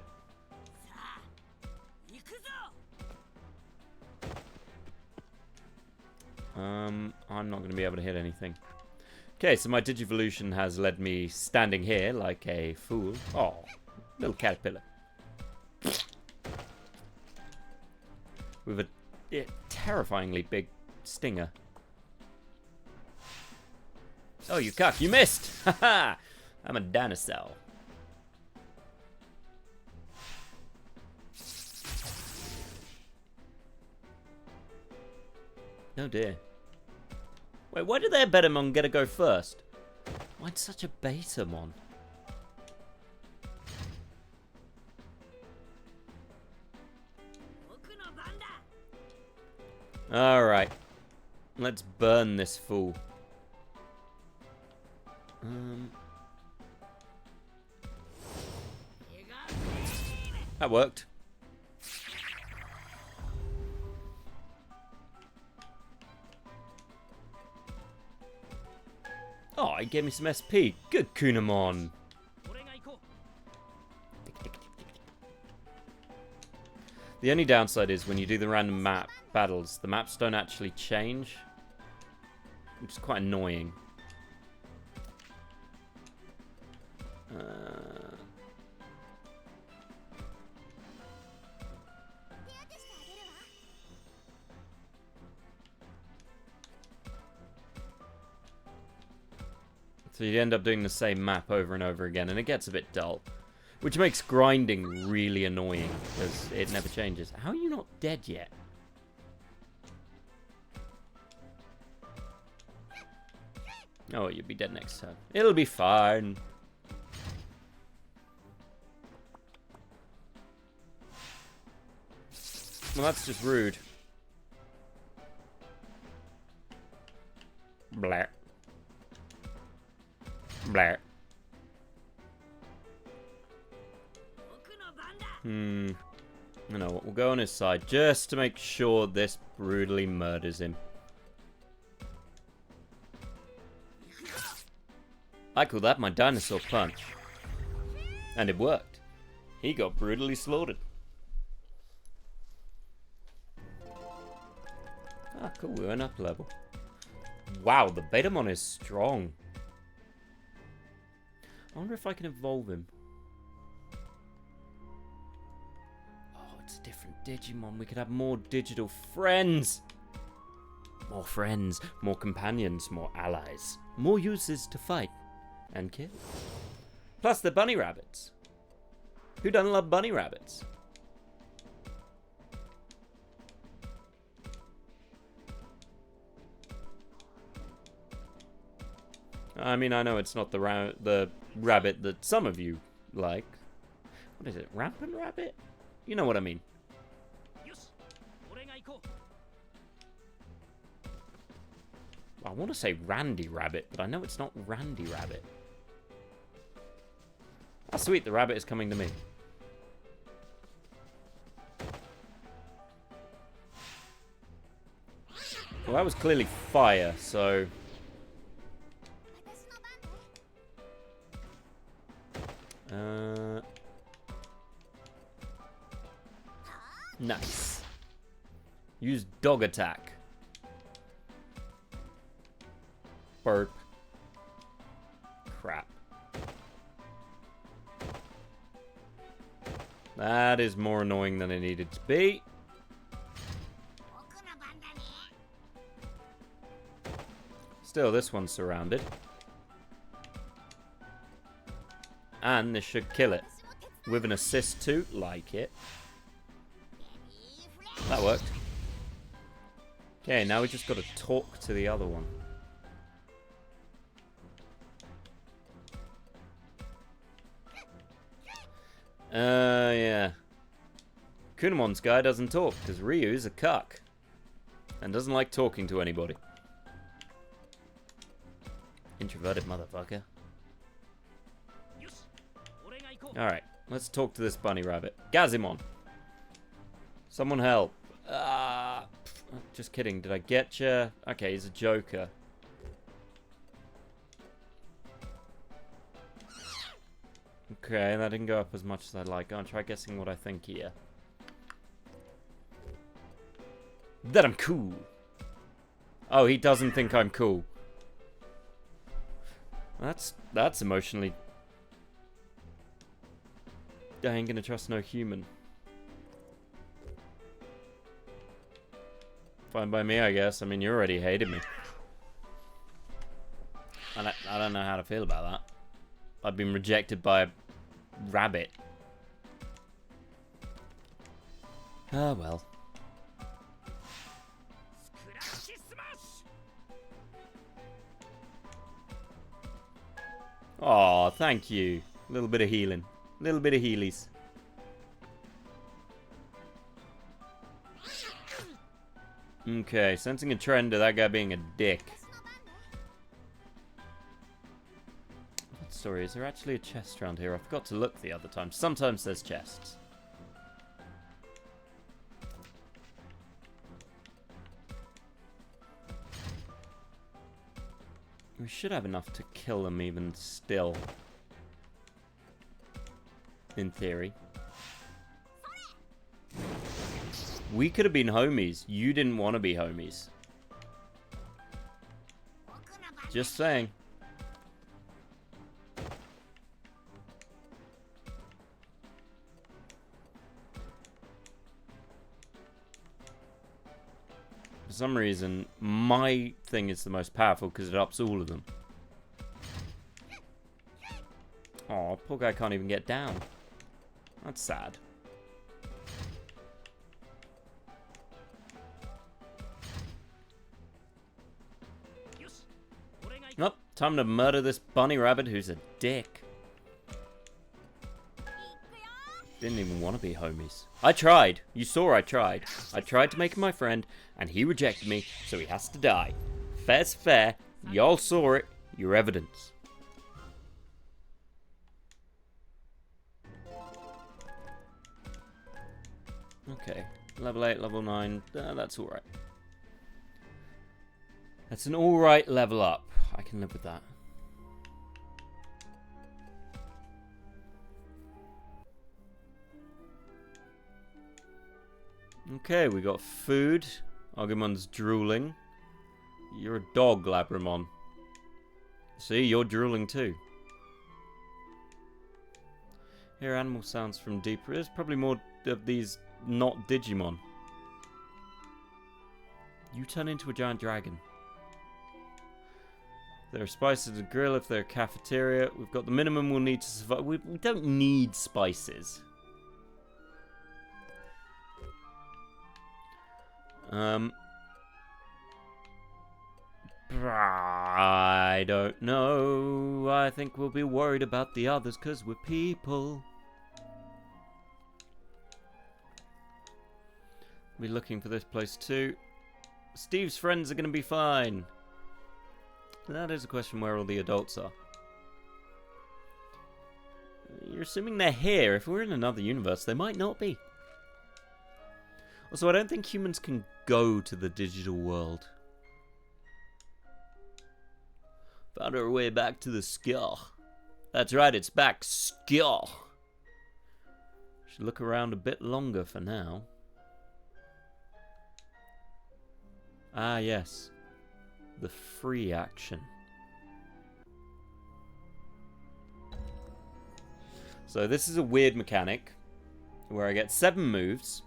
I'm not going to be able to hit anything. Okay, so my Digivolution has led me standing here like a fool. Oh, little caterpillar. With a terrifyingly big stinger. Oh, you cuck, you missed! Haha! I'm a dinosaur. Oh dear. Wait, why did their Betamon get to go first? Why'd such a Betamon? Alright. Let's burn this fool. That worked. Oh, he gave me some SP. Good Kunamon. The only downside is when you do the random map battles, the maps don't actually change, which is quite annoying. So you end up doing the same map over and over again, and it gets a bit dull. Which makes grinding really annoying, because it never changes. How are you not dead yet? Oh, you'll be dead next time. It'll be fine. Well, that's just rude. Blah. Blah. I know what, we'll go on his side just to make sure this brutally murders him. I call that my dinosaur punch. And it worked. He got brutally slaughtered. Ah, cool, we went up a level. Wow, the Betamon is strong. I wonder if I can evolve him. It's a different Digimon. We could have more digital friends. More friends, more companions, more allies. More uses to fight and kill. Plus the bunny rabbits. Who doesn't love bunny rabbits? I mean, I know it's not the rabbit that some of you like. What is it? Rampant rabbit? You know what I mean. I want to say Randy Rabbit, but I know it's not Randy Rabbit. Ah, sweet, the rabbit is coming to me. Well, that was clearly fire, so... Nice. Use dog attack. Burp. Crap. That is more annoying than it needed to be. Still, this one's surrounded. And this should kill it. With an assist too, like it. That worked. Okay, now we just got to talk to the other one. Yeah. Kunamon's guy doesn't talk, because Ryu's a cuck. And doesn't like talking to anybody. Introverted motherfucker. Alright, let's talk to this bunny rabbit. Gazimon! Someone help. Just kidding, did I get you? Okay, he's a joker. Okay, that didn't go up as much as I'd like. I'll try guessing what I think here. That I'm cool. Oh, he doesn't think I'm cool. That's emotionally... I ain't gonna trust no human. Fine by me, I guess. I mean, you already hated me. I don't know how to feel about that. I've been rejected by a rabbit. Ah, well. Aw, thank you. A little bit of healing. A little bit of healies. Okay, sensing a trend of that guy being a dick. Sorry, is there actually a chest around here? I forgot to look the other time. Sometimes there's chests. We should have enough to kill them even still. In theory. We could have been homies. You didn't want to be homies. Just saying. For some reason, my thing is the most powerful because it ups all of them. Aw, poor guy can't even get down. That's sad. Oh, time to murder this bunny rabbit who's a dick. Didn't even want to be homies. I tried. You saw I tried. I tried to make him my friend, and he rejected me, so he has to die. Fair's fair. Y'all saw it. Your evidence. Okay. Level 8, level 9. That's alright. That's an alright level up. I can live with that. Okay, we got food. Agumon's drooling. You're a dog, Labramon. See, you're drooling too. Hear animal sounds from deeper. There's probably more of these not Digimon. You turn into a giant dragon. There are spices to grill if they're a cafeteria. We've got the minimum we'll need to survive. We don't need spices. I don't know. I think we'll be worried about the others because we're people. We're looking for this place too. Steve's friends are going to be fine. That is a question where all the adults are. You're assuming they're here. If we're in another universe, they might not be. Also, I don't think humans can go to the digital world. Found our way back to the skill. That's right, it's back. Skill. Should look around a bit longer for now. Ah, yes. The free action. So this is a weird mechanic where I get 7 moves.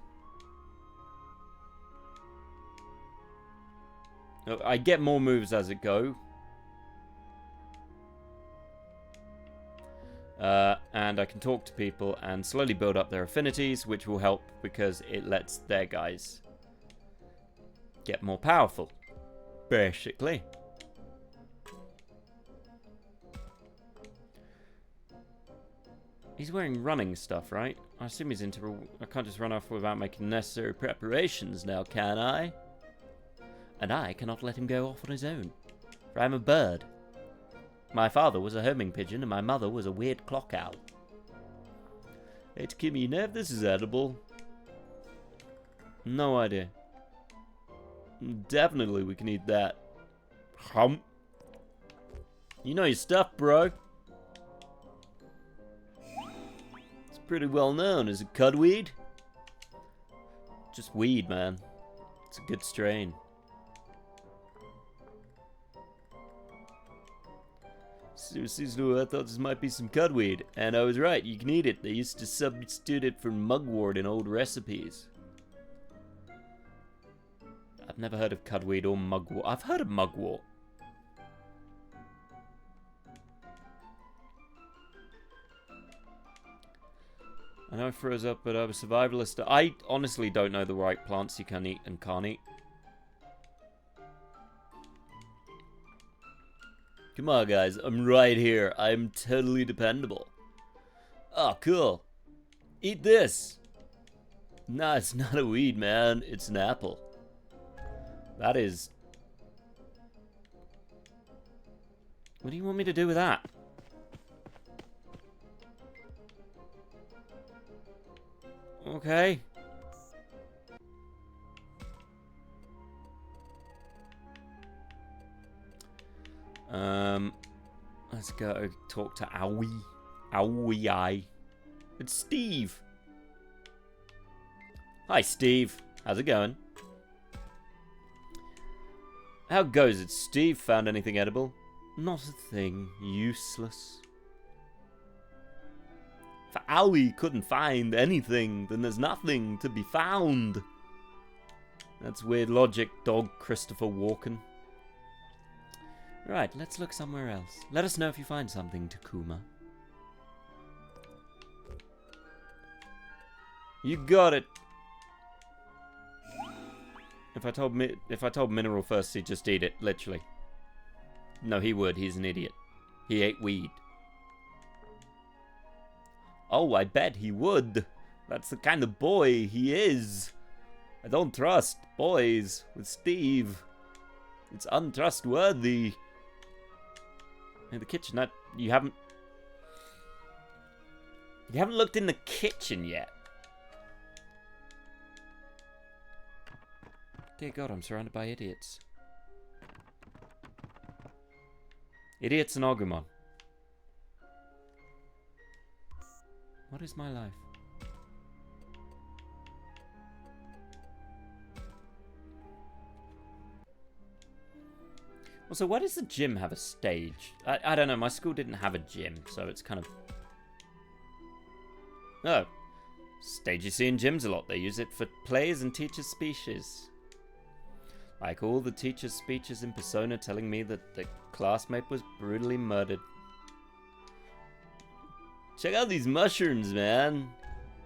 I get more moves as it go. And I can talk to people and slowly build up their affinities, which will help because it lets their guys get more powerful. Basically. He's wearing running stuff, right? I assume he's into... I can't just run off without making necessary preparations now, can I? And I cannot let him go off on his own, for I'm a bird. My father was a homing pigeon and my mother was a weird clock owl. Hey, Kimmy, you know if this is edible? No idea. Definitely we can eat that. You know your stuff, bro. pretty well known. Is it cudweed? Just weed, man. It's a good strain. Seriously, I thought this might be some cudweed. And I was right, you can eat it. They used to substitute it for mugwort in old recipes. I've never heard of cudweed or mugwort. I've heard of mugwort. I know I froze up, but I'm a survivalist. I honestly don't know the right plants you can eat and can't eat. Come on, guys. I'm right here. I'm totally dependable. Oh, cool. Eat this. Nah, it's not a weed, man. It's an apple. That is... What do you want me to do with that? Okay. Let's go talk to Owie. Owie. It's Steve. Hi, Steve. How's it going? How goes it, Steve? Found anything edible? Not a thing. Useless. If Owie couldn't find anything, then there's nothing to be found. That's weird logic, dog Christopher Walken. Right, let's look somewhere else. Let us know if you find something, Takuma. You got it. If I told Mineral first, he'd just eat it, literally. No, he would. He's an idiot. He ate weed. Oh, I bet he would. That's the kind of boy he is. I don't trust boys with Steve. It's untrustworthy. In the kitchen, you haven't looked in the kitchen yet. Dear God, I'm surrounded by idiots. Idiots and Agumon. What is my life? Also, why does the gym have a stage? I don't know, my school didn't have a gym, so it's kind of... Oh. Stage you see in gyms a lot. They use it for plays and teachers' speeches. Like all the teachers' speeches in Persona telling me that the classmate was brutally murdered. Check out these mushrooms, man.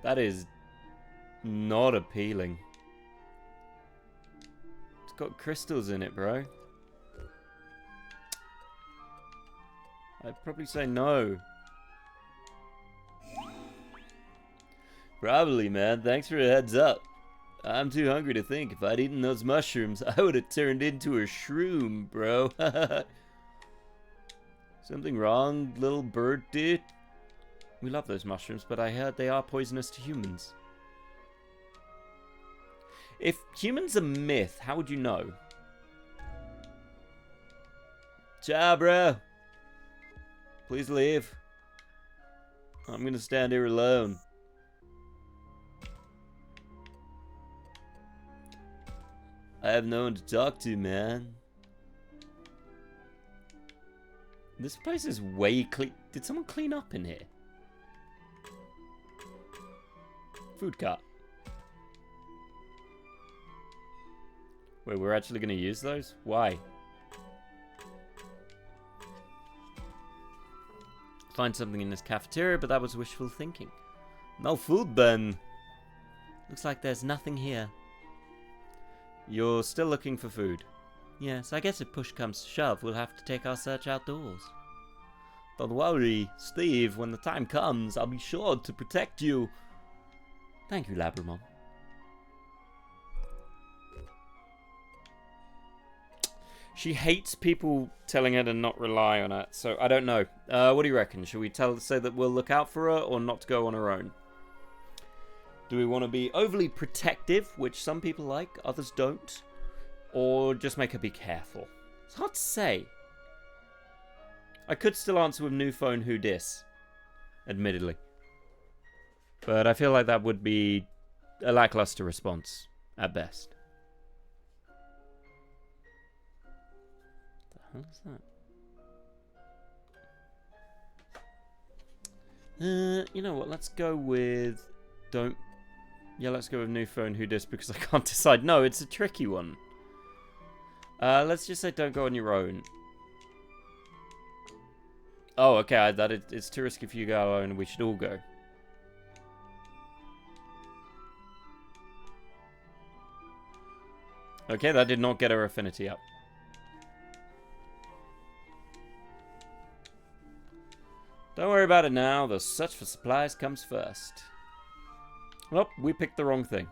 That is not appealing. It's got crystals in it, bro. I'd probably say no. Probably, man. Thanks for a heads up. I'm too hungry to think. If I'd eaten those mushrooms, I would have turned into a shroom, bro. Something wrong, little bird dude? We love those mushrooms, but I heard they are poisonous to humans. If humans are myth, how would you know? Ciao, bro. Please leave. I'm gonna stand here alone. I have no one to talk to, man. This place is way clean. Did someone clean up in here? Food cart. Wait, we're actually going to use those? Why? Find something in this cafeteria, but that was wishful thinking. No food, then. Looks like there's nothing here. You're still looking for food? Yes, I guess if push comes to shove, we'll have to take our search outdoors. Don't worry, Steve. When the time comes, I'll be sure to protect you. Thank you, Labramon. She hates people telling her to not rely on her, so I don't know. What do you reckon? Should we say that we'll look out for her, or not to go on her own? Do we want to be overly protective, which some people like, others don't? Or just make her be careful? It's hard to say. I could still answer with new phone who dis. Admittedly. But I feel like that would be a lackluster response, at best. What the hell is that? You know what? Let's go with... Yeah, let's go with new phone who dis because I can't decide. No, it's a tricky one. Let's just say don't go on your own. Oh, okay. It's too risky for you to go alone. We should all go. Okay, that did not get her affinity up. Don't worry about it now. The search for supplies comes first. Well, we picked the wrong thing.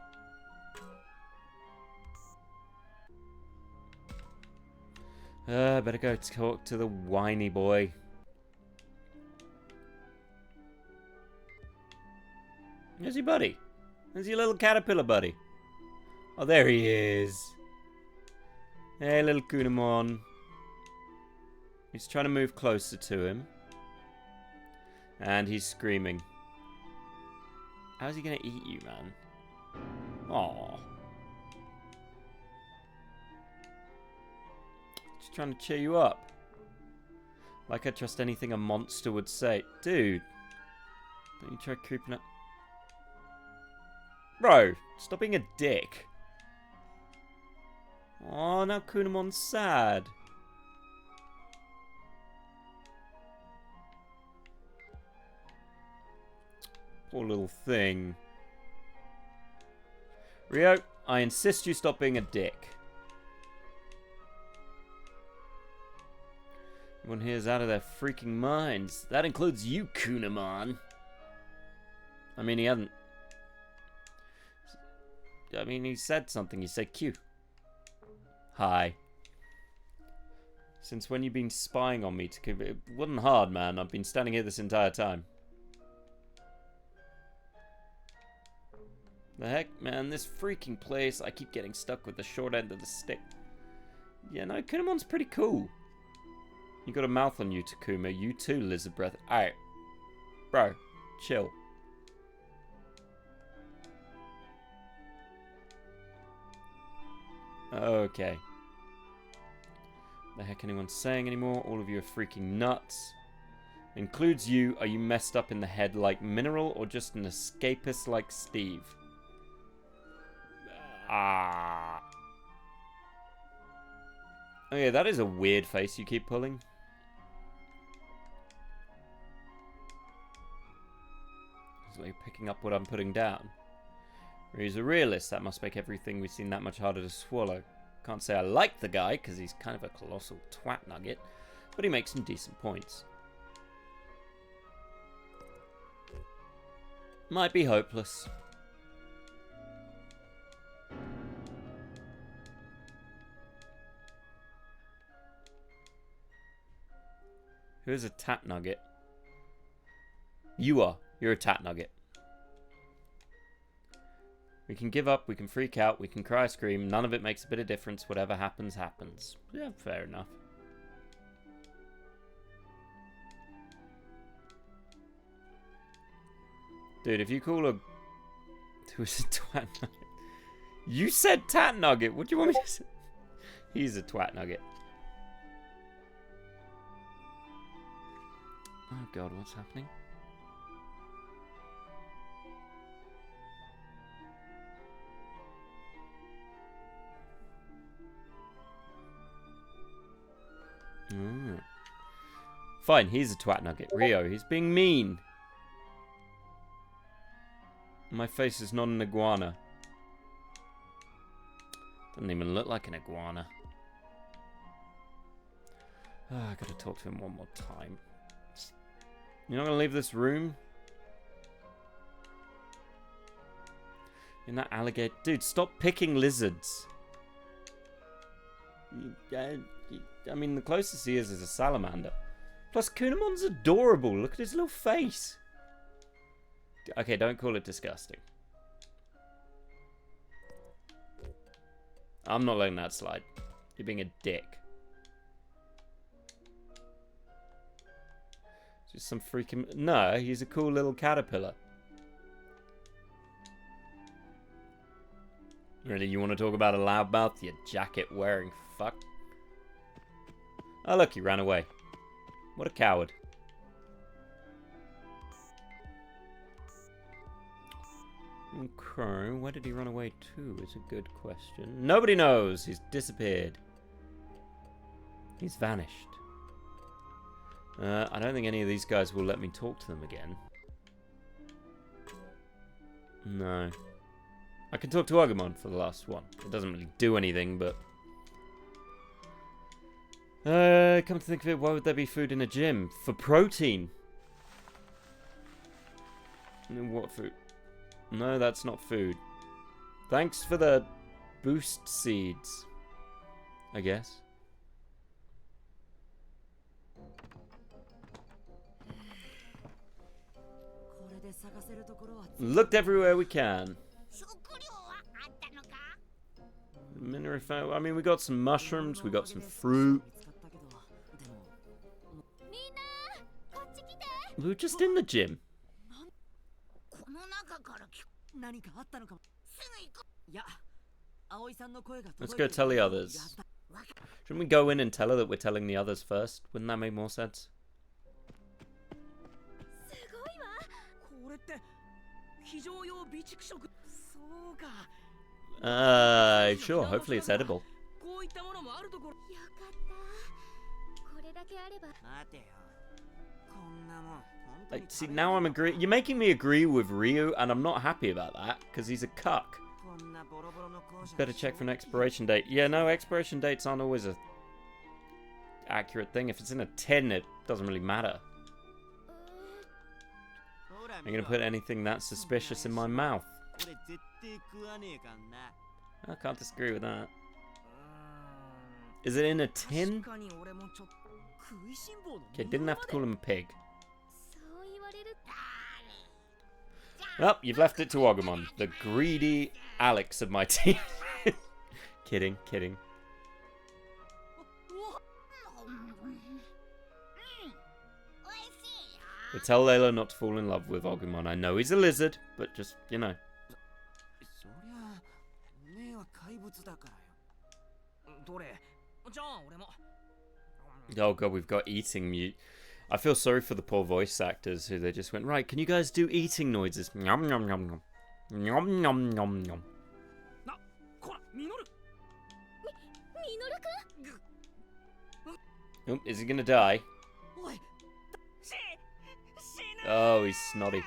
Better go talk to the whiny boy. Where's your buddy? Where's your little caterpillar buddy? Oh, there he is. Hey, little Kunamon. He's trying to move closer to him. And he's screaming. How's he gonna eat you, man? Aww. Just trying to cheer you up. Like I trust anything a monster would say. Dude. Don't you try creeping up. Bro, stop being a dick. Oh, now Kunamon's sad. Poor little thing. Rio, I insist you stop being a dick. Everyone here's out of their freaking minds. That includes you, Kunamon. I mean, he hasn't... I mean, he said something. He said Q. Hi. Since when you been spying on me? It wasn't hard, man. I've been standing here this entire time. The heck, man? This freaking place. I keep getting stuck with the short end of the stick. Yeah, no, Kunamon's pretty cool. You got a mouth on you, Takuma. You too, lizard breath. Alright. Bro, chill. Okay. The heck anyone saying anymore? All of you are freaking nuts. Includes you. Are you messed up in the head like Mineral or just an escapist like Steve? Ah. Oh yeah, that is a weird face you keep pulling. It's like picking up what I'm putting down. He's a realist. That must make everything we've seen that much harder to swallow. Can't say I like the guy, because he's kind of a colossal twat nugget, but he makes some decent points. Might be hopeless. Who's a tat nugget? You are. You're a tat nugget. We can give up, we can freak out, we can cry, scream. None of it makes a bit of difference. Whatever happens, happens. Yeah, fair enough. Dude, if you call a... Who's a twat nugget? You said tat nugget. What do you want me to say? He's a twat nugget. Oh god, what's happening? Fine, he's a twat nugget. Rio, he's being mean. My face is not an iguana. Doesn't even look like an iguana. Oh, I gotta talk to him one more time. You're not gonna leave this room? In that alligator... Dude, stop picking lizards. I mean, the closest he is a salamander. Plus, Kunamon's adorable. Look at his little face. Okay, don't call it disgusting. I'm not letting that slide. You're being a dick. Just some freaking... No, he's a cool little caterpillar. Really, you want to talk about a loudmouth, you jacket-wearing fuck? Oh, look, he ran away. What a coward. Okay, where did he run away to is a good question. Nobody knows. He's disappeared. He's vanished. I don't think any of these guys will let me talk to them again. No. I can talk to Agumon for the last one. It doesn't really do anything, but... come to think of it, why would there be food in a gym? For protein! What food? No, that's not food. Thanks for the boost seeds. I guess. Looked everywhere we can. I mean, we got some mushrooms, we got some fruit. We were just in the gym. Let's go tell the others. Shouldn't we go in and tell her that we're telling the others first? Wouldn't that make more sense? Sure, hopefully it's edible. See, now I'm agree. You're making me agree with Ryu, and I'm not happy about that, because he's a cuck. Better check for an expiration date. Yeah, no, expiration dates aren't always a accurate thing. If it's in a tin, it doesn't really matter. I'm gonna put anything that's suspicious in my mouth. I can't disagree with that. Is it in a tin? Okay, didn't have to call him a pig. Oh, you've left it to Agumon, the greedy Alex of my team. Kidding, kidding. But tell Layla not to fall in love with Agumon. I know he's a lizard, but just, you know. Oh god, we've got eating mute. I feel sorry for the poor voice actors who they just went, right, can you guys do eating noises? Nom nom nom nom. Nom nom nom nom. Oh, is he gonna die? Oh, he's snotty.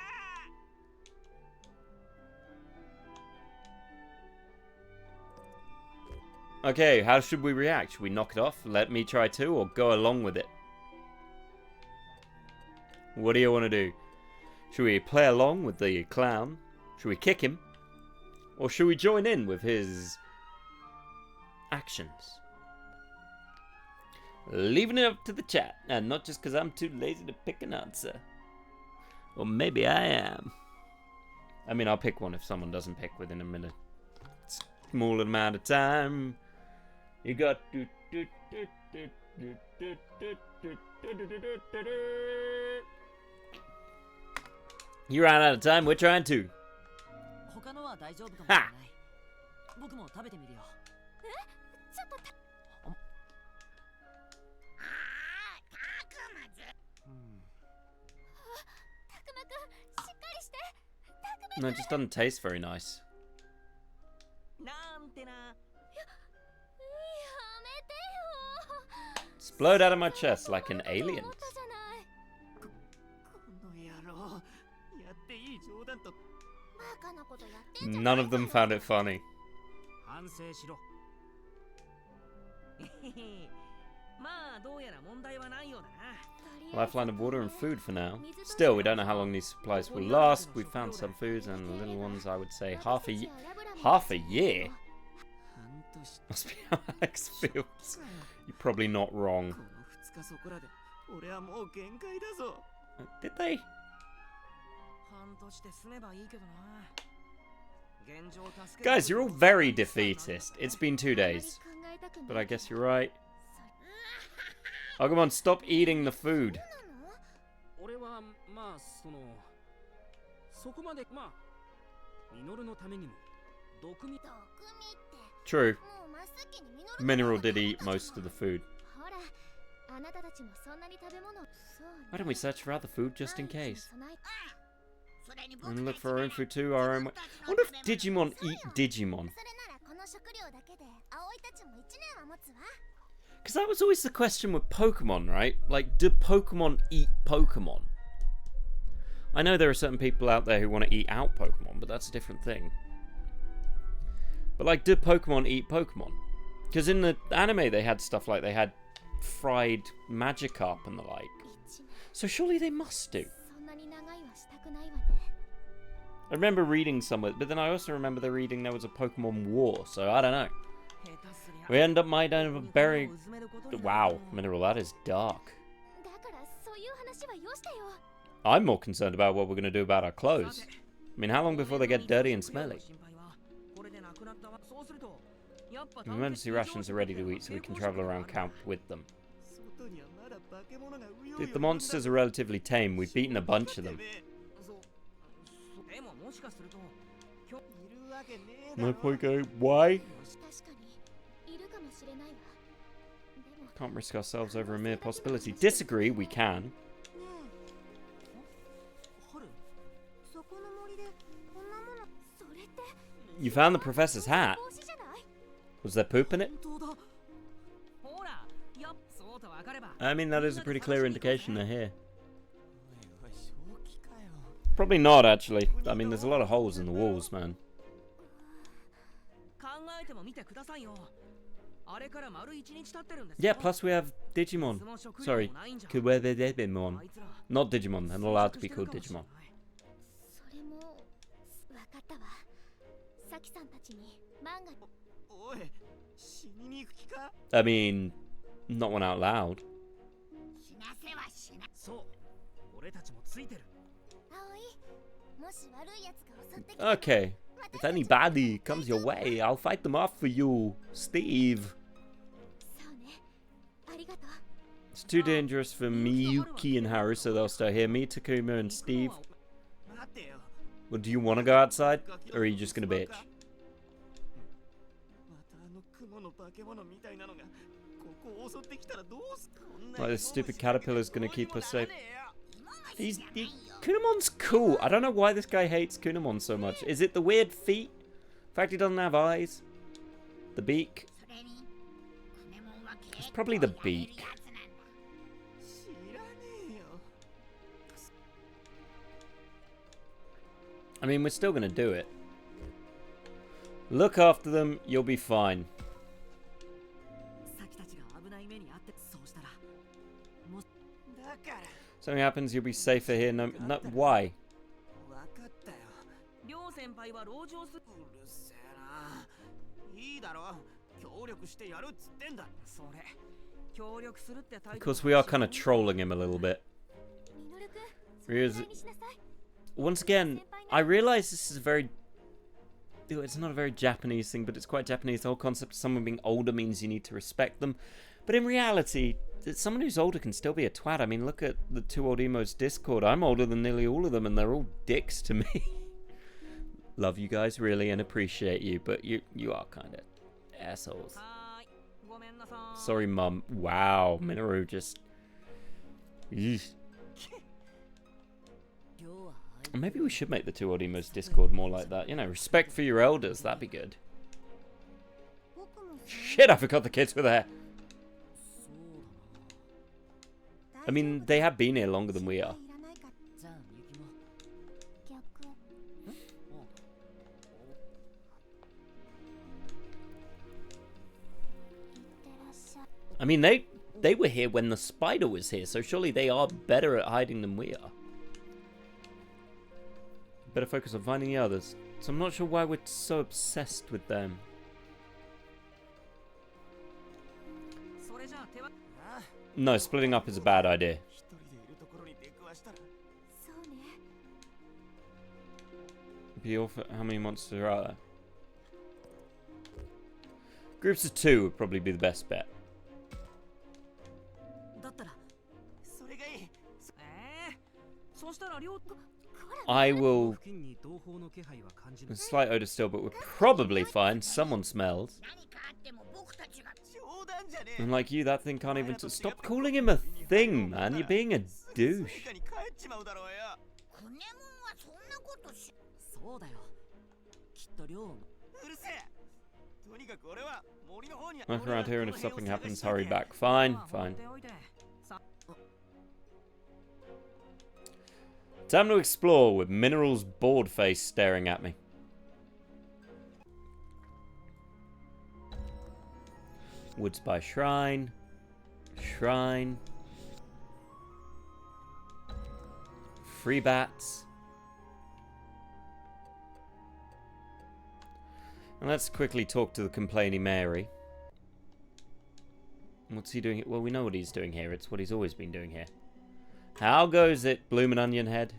Okay, how should we react? Should we knock it off, let me try too, or go along with it? What do you want to do? Should we play along with the clown? Should we kick him? Or should we join in with his actions? Leaving it up to the chat, and not just because I'm too lazy to pick an answer. Or maybe I am. I mean, I'll pick one if someone doesn't pick within a minute. Small amount of time. You got You ran out of time, we're trying to. Ha! No, it just doesn't taste very nice. Explode out of my chest like an alien. None of them found it funny. Lifeline of water and food for now. Still, we don't know how long these supplies will last. We found some foods and the little ones, I would say half a year? Must be how Alex feels. You're probably not wrong. Did they? Guys, you're all very defeatist. It's been 2 days. But I guess you're right. Oh, come on, stop eating the food. True. Mineral did eat most of the food. Why don't we search for other food just in case? And look for our own food too, our own... I wonder if Digimon eat Digimon. Because that was always the question with Pokemon, right? Like, do Pokemon eat Pokemon? I know there are certain people out there who want to eat out Pokemon, but that's a different thing. But, like, do Pokemon eat Pokemon? Because in the anime they had stuff like they had fried Magikarp and the like. So surely they must do. I remember reading somewhere, but then I also remember the reading there was a Pokemon War, so I don't know. We might end up burying... Wow, Mineral, that is dark. I'm more concerned about what we're going to do about our clothes. I mean, how long before they get dirty and smelly? Emergency rations are ready to eat so we can travel around camp with them. Dude, the monsters are relatively tame. We've beaten a bunch of them. No point going, why? Can't risk ourselves over a mere possibility. Disagree, we can. You found the professor's hat? Was there poop in it? I mean, that is a pretty clear indication they're here. Probably not, actually. I mean, there's a lot of holes in the walls, man. Yeah, plus we have Digimon. Sorry, Digimon. Not Digimon, they're not allowed to be called Digimon. I mean, not one out loud. Okay, if any baddie comes your way, I'll fight them off for you, Steve. It's too dangerous for Miyuki and Haru, so they'll stay here. Me, Takuma, and Steve. Well, do you want to go outside, or are you just gonna bitch? Like, this stupid caterpillar's gonna keep us safe. Kunamon's cool. I don't know why this guy hates Kunamon so much. Is it the weird feet? The fact he doesn't have eyes? The beak? It's probably the beak. I mean, we're still gonna do it. Look after them, you'll be fine. Something happens, you'll be safer here. No, why? Because we are kind of trolling him a little bit. Once again, I realize this is a very... It's not a very Japanese thing, but it's quite Japanese. The whole concept of someone being older means you need to respect them. But in reality, someone who's older can still be a twat. I mean, look at the Two Old Emos Discord. I'm older than nearly all of them, and they're all dicks to me. Love you guys, really, and appreciate you, but you are kind of assholes. Sorry, Mum. Wow, Minoru just... Eesh. Maybe we should make the Two Old Emos Discord more like that. You know, respect for your elders. That'd be good. Shit, I forgot the kids were there. I mean, they have been here longer than we are. I mean, they were here when the spider was here, so surely they are better at hiding than we are. Better focus on finding the others. So I'm not sure why we're so obsessed with them. No, splitting up is a bad idea. How many monsters are there? Groups of 2 would probably be the best bet. I will... A slight odor still, but we're probably fine. Someone smells. And like you, that thing can't even... Stop calling him a thing, man. You're being a douche. Look around here and if something happens, hurry back. Fine, fine. Time to explore with Mineral's bored face staring at me. Woods by Shrine. Shrine. Free bats. And let's quickly talk to the complaining Mary. What's he doing? Well, we know what he's doing here. It's what he's always been doing here. How goes it, Bloomin' Onion Head?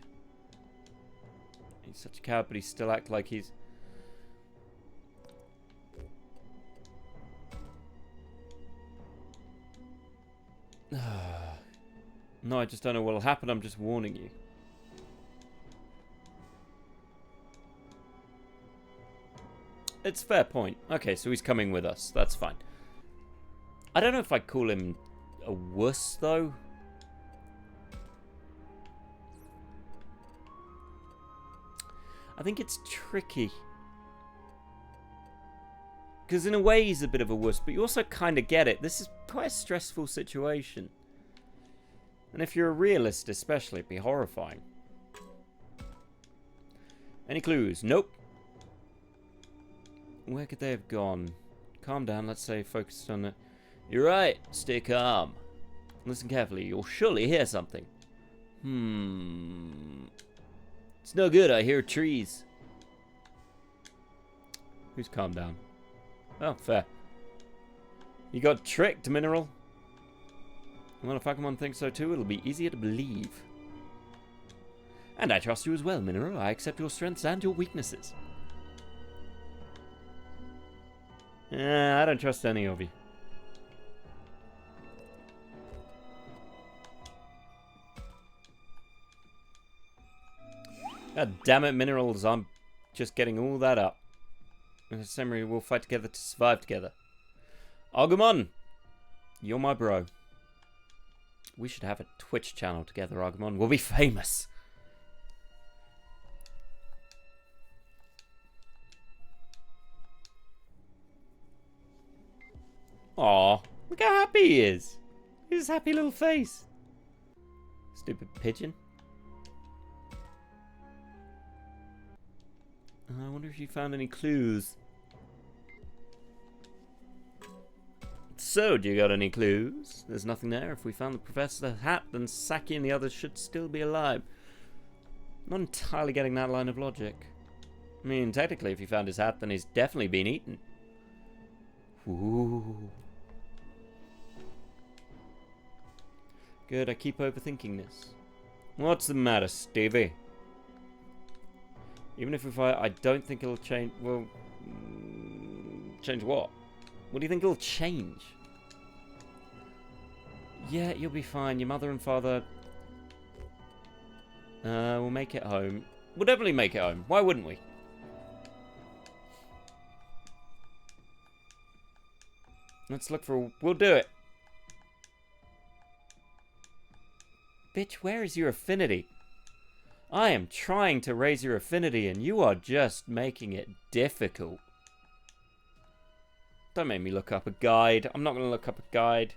He's such a coward, but he still acts like he's... No, I just don't know what'll happen. I'm just warning you. It's a fair point. Okay, so he's coming with us. That's fine. I don't know if I'd call him a wuss, though. I think it's tricky. Because in a way he's a bit of a wuss, but you also kind of get it. This is quite a stressful situation. And if you're a realist especially, it'd be horrifying. Any clues? Nope. Where could they have gone? Calm down, let's say focused on it. You're right, stay calm. Listen carefully, you'll surely hear something. It's no good, I hear trees. Who's calmed down? Oh, fair. You got tricked, Mineral. Well, if Agumon thinks so too, it'll be easier to believe. And I trust you as well, Mineral. I accept your strengths and your weaknesses. I don't trust any of you. God damn it, Minerals. I'm just getting all that up. Samurai, we'll fight together to survive together. Agumon! You're my bro. We should have a Twitch channel together, Agumon. We'll be famous. Aw, look how happy he is. His happy little face. Stupid pigeon. I wonder if you found any clues. So, do you got any clues? There's nothing there. If we found the professor's hat, then Saki and the others should still be alive. Not entirely getting that line of logic. I mean, technically, if he found his hat, then he's definitely been eaten. Ooh. Good, I keep overthinking this. What's the matter, Stevie? Even if we fight, I don't think it'll change. Well, change what? What do you think it'll change? Yeah, you'll be fine. Your mother and father will make it home. We'll definitely make it home. Why wouldn't we? Let's look for... We'll do it. Bitch, where is your affinity? I am trying to raise your affinity and you are just making it difficult. Don't make me look up a guide. I'm not going to look up a guide.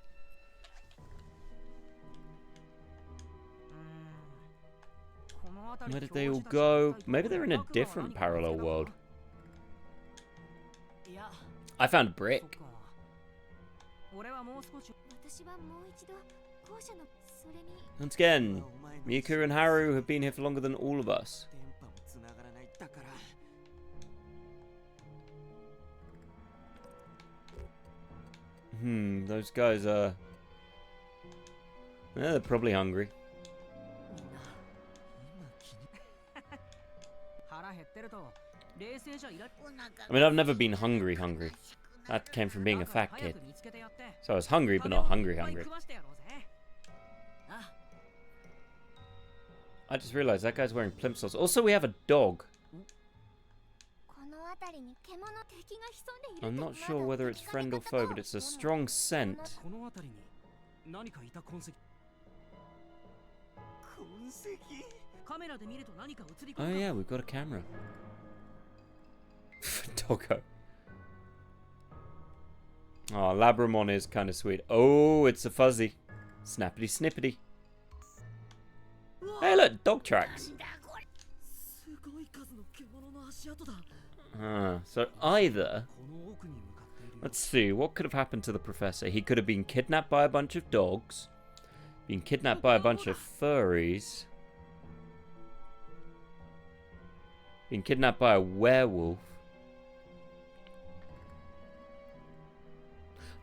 Where did they all go? Maybe they're in a different parallel world. I found a brick. Once again, Miku and Haru have been here for longer than all of us. Those guys are... they're probably hungry. I mean, I've never been hungry. That came from being a fat kid. So I was hungry, but not hungry. I just realized that guy's wearing plimsolls. Also, we have a dog. I'm not sure whether it's friend or foe, but it's a strong scent. Oh yeah, we've got a camera. Doggo. Oh, Labramon is kind of sweet. Oh, it's a fuzzy. Snappity snippety. Hey look, dog tracks. So either... Let's see, what could have happened to the professor? He could have been kidnapped by a bunch of dogs. Been kidnapped by a bunch of furries. Been kidnapped by a werewolf.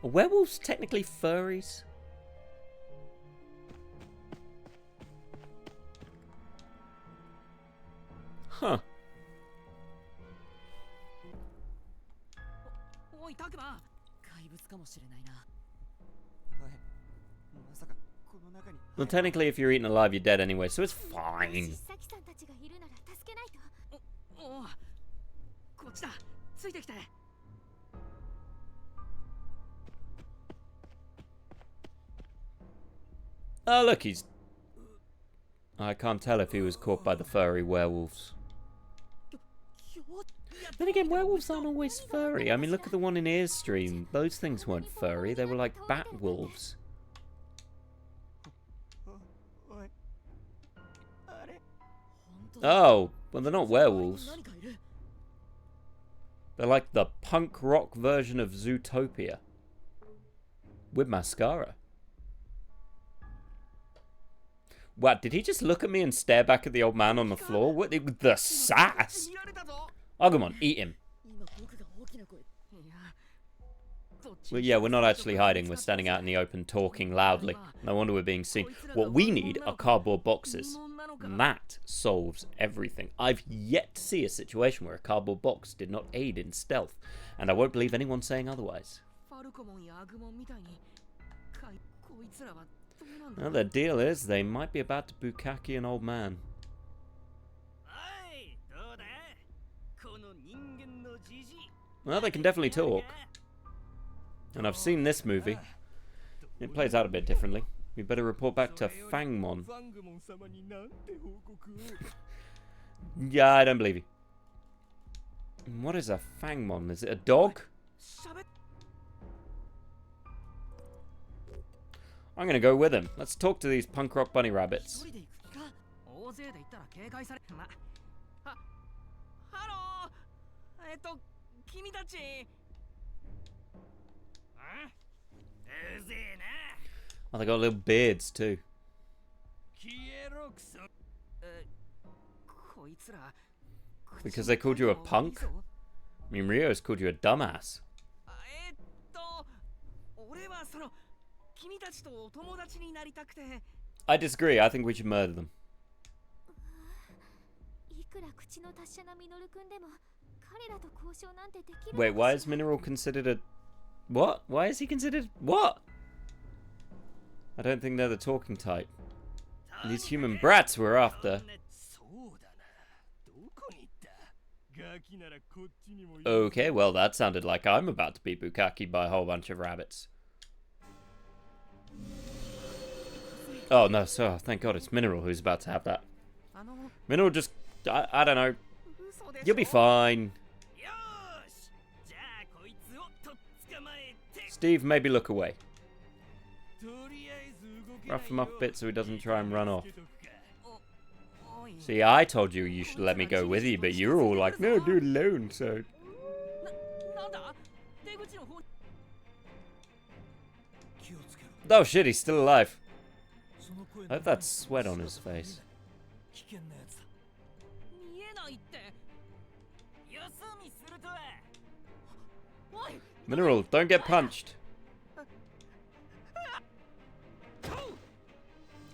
Are werewolves technically furries? Huh. Well, technically, if you're eaten alive, you're dead anyway, so it's fine. Oh, look, he's... I can't tell if he was caught by the furry werewolves. Then again, werewolves aren't always furry. I mean, look at the one in Airstream. Those things weren't furry. They were like bat wolves. Oh, well, they're not werewolves. They're like the punk rock version of Zootopia. With mascara. What, did he just look at me and stare back at the old man on the floor? What, the sass? Oh, come on, eat him. Well, yeah, we're not actually hiding. We're standing out in the open talking loudly. No wonder we're being seen. What we need are cardboard boxes. And that solves everything. I've yet to see a situation where a cardboard box did not aid in stealth. And I won't believe anyone saying otherwise. Well, the deal is they might be about to bukkake an old man. Well, they can definitely talk. And I've seen this movie. It plays out a bit differently. We better report back to Fangmon. Yeah, I don't believe you. What is a Fangmon? Is it a dog? I'm gonna go with him. Let's talk to these punk rock bunny rabbits. Oh, they got little beards too. Because they called you a punk? I mean, Rio's called you a dumbass. I disagree. I think we should murder them. Wait, why is Mineral considered a... What? Why is he considered... What? I don't think they're the talking type. These human brats we're after. Okay, well that sounded like I'm about to be bukkake by a whole bunch of rabbits. Oh no, so thank God it's Mineral who's about to have that. Mineral just... I don't know. You'll be fine. Steve, maybe look away. Rough him up a bit so he doesn't try and run off. See, I told you you should let me go with you, but you were all like, no, do it alone, so... Oh shit, he's still alive. I hope that's sweat on his face. Mineral, don't get punched.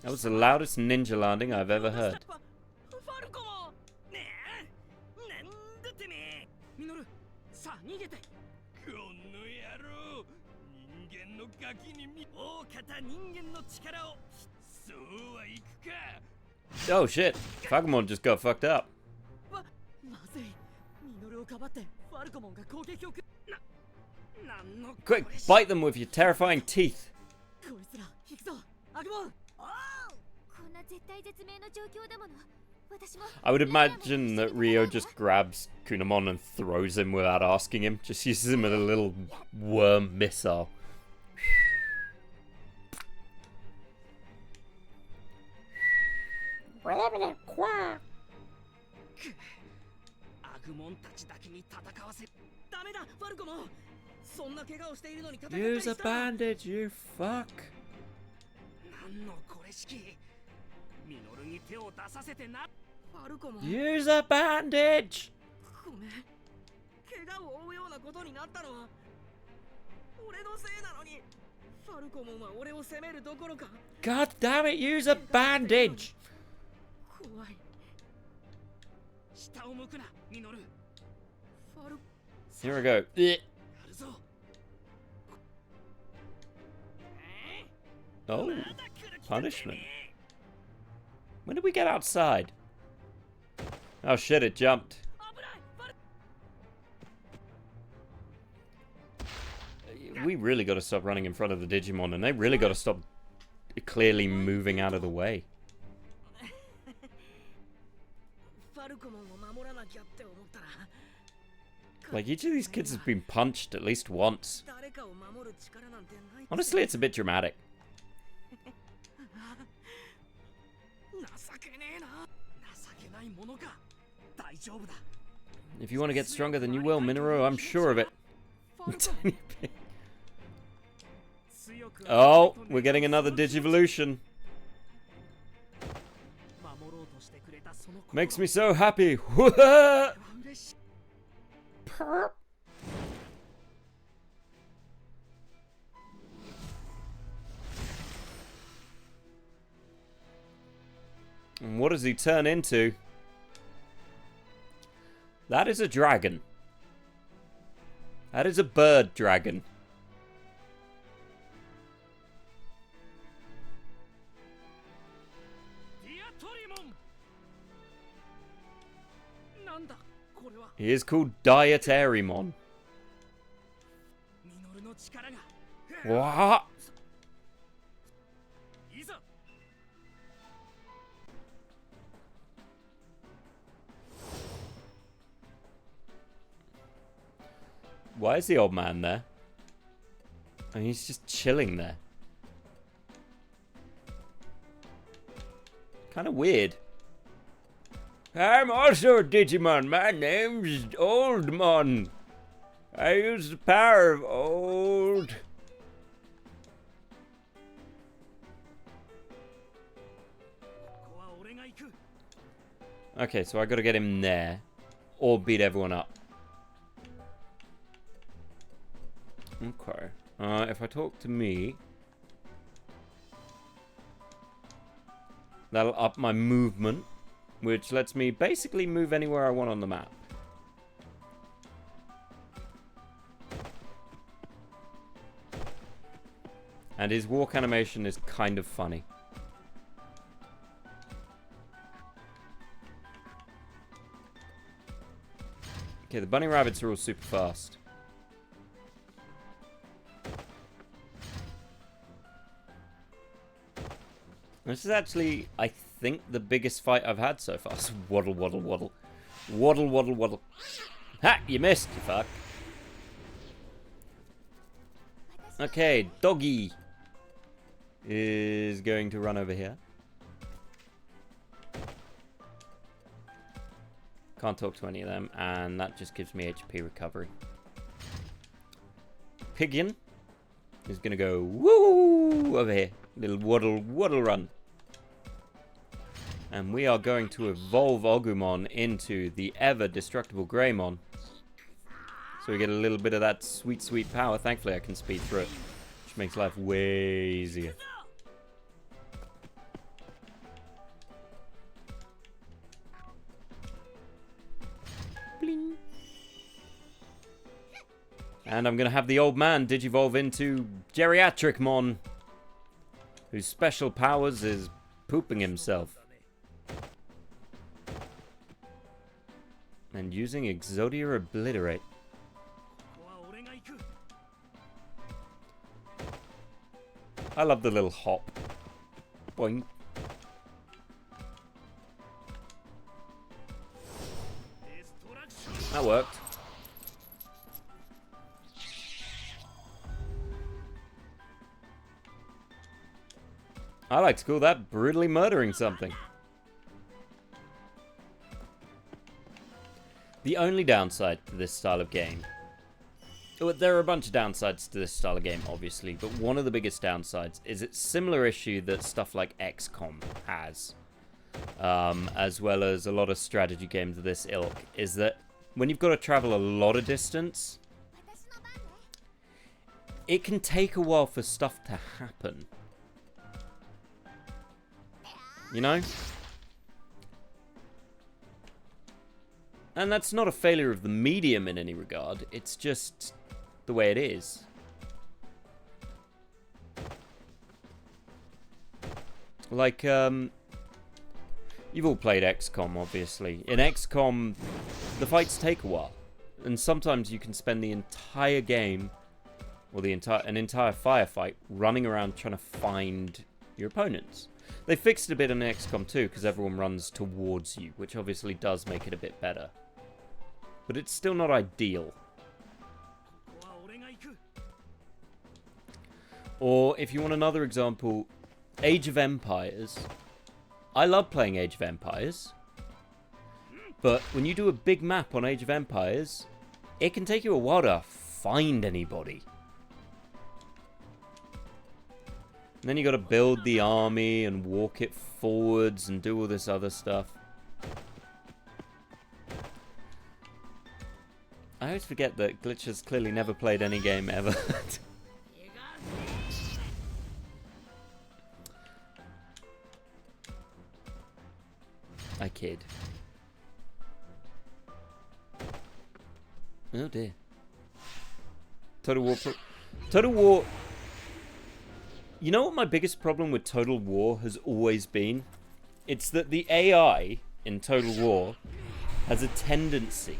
That was the loudest ninja landing I've ever heard. Oh shit, Fagumon just got fucked up. Quick, bite them with your terrifying teeth. I would imagine that Ryo just grabs Kunamon and throws him without asking him. Just uses him as a little worm missile. Use a bandage, you fuck. Use a bandage. God damn it, use a bandage. Here we go. Oh, punishment. When did we get outside? Oh shit, it jumped. We really got to stop running in front of the Digimon, and they really got to stop clearly moving out of the way. Like, each of these kids has been punched at least once. Honestly, it's a bit dramatic. If you want to get stronger, then you will, Minoru. I'm sure of it. Oh, we're getting another Digivolution. Makes me so happy. And what does he turn into? That is a dragon. That is a bird dragon. He is called Dietarimon. What? Why is the old man there? And he's just chilling there. Kind of weird. I'm also a Digimon. My name's Oldmon. I use the power of old. Okay, so I gotta get him there. Or beat everyone up. Okay. If I talk to me, that'll up my movement, which lets me basically move anywhere I want on the map. And his walk animation is kind of funny. Okay, the bunny rabbits are all super fast. This is actually, I think, the biggest fight I've had so far. So waddle, waddle, waddle. Waddle, waddle, waddle. Ha! You missed, you fuck. Okay, Doggy is going to run over here. Can't talk to any of them, and that just gives me HP recovery. Pigeon is going to go woo over here. Little waddle, waddle run. And we are going to evolve Agumon into the ever-destructible Greymon. So we get a little bit of that sweet, sweet power. Thankfully, I can speed through it, which makes life way easier. Bling. And I'm going to have the old man digivolve into Geriatric Mon, whose special powers is pooping himself. And using Exodia Obliterate. I love the little hop. Boing. That worked. I like to call that brutally murdering something. The only downside to this style of game... Well, there are a bunch of downsides to this style of game, obviously, but one of the biggest downsides is its similar issue that stuff like XCOM has, as well as a lot of strategy games of this ilk, is that when you've got to travel a lot of distance, it can take a while for stuff to happen. You know? And that's not a failure of the medium in any regard, it's just the way it is. Like, you've all played XCOM, obviously. In XCOM, the fights take a while. And sometimes you can spend the entire game, or an entire firefight, running around trying to find your opponents. They fixed it a bit in XCOM 2 because everyone runs towards you, which obviously does make it a bit better. But it's still not ideal. Or, if you want another example, Age of Empires. I love playing Age of Empires. But when you do a big map on Age of Empires, it can take you a while to find anybody. And then you got to build the army and walk it forwards and do all this other stuff. I always forget that Glitch has clearly never played any game ever. I kid. Oh dear. Total War... You know what my biggest problem with Total War has always been? It's that the AI in Total War has a tendency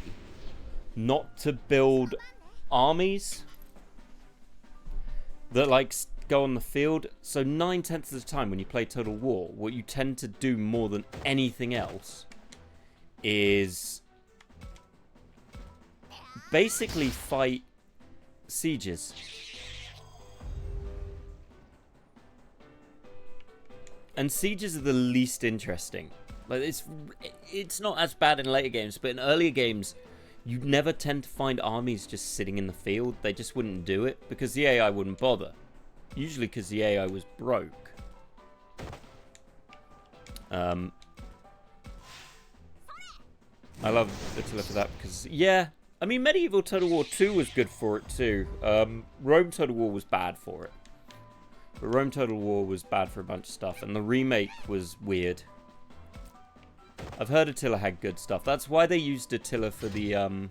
not to build armies that, like, go on the field. So 9/10 of the time when you play Total War, what you tend to do more than anything else is basically fight sieges. And sieges are the least interesting. Like, it's not as bad in later games, but in earlier games, you never tend to find armies just sitting in the field. They just wouldn't do it because the AI wouldn't bother. Usually because the AI was broke. I love Attila for that because, yeah, I mean, Medieval Total War 2 was good for it too. Rome Total War was bad for it. But Rome Total War was bad for a bunch of stuff, and the remake was weird. I've heard Attila had good stuff. That's why they used Attila for the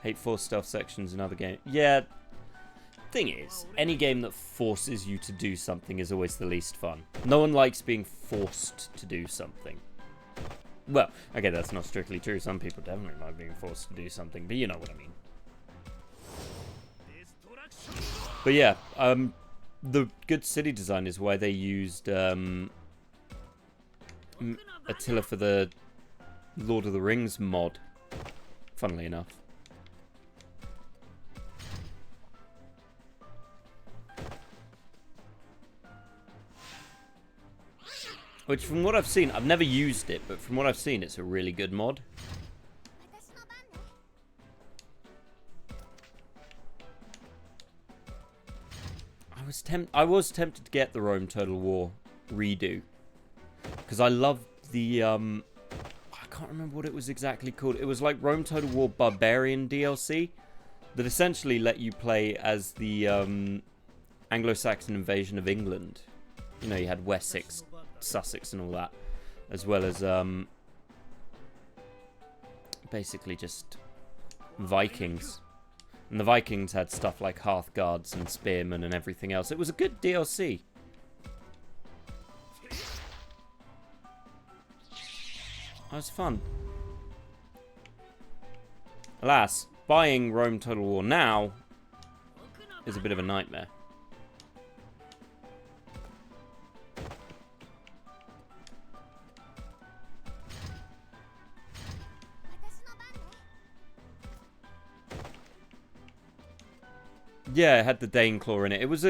Hate Force stealth sections in other games. Yeah, thing is, any game that forces you to do something is always the least fun. No one likes being forced to do something. Well, okay, that's not strictly true. Some people definitely like being forced to do something, but you know what I mean. But yeah, the good city design is why they used Attila for the Lord of the Rings mod, funnily enough. Which, from what I've seen, I've never used it, but from what I've seen, it's a really good mod. I was tempted to get the Rome Total War redo because I love the I can't remember what it was exactly called. It was like Rome Total War Barbarian DLC that essentially let you play as the Anglo-Saxon invasion of England. You know, you had Wessex, Sussex, and all that, as well as basically just Vikings. And the Vikings had stuff like Hearthguards and Spearmen and everything else. It was a good DLC. That was fun. Alas, buying Rome Total War now is a bit of a nightmare. Yeah, it had the Dane Claw in it. It was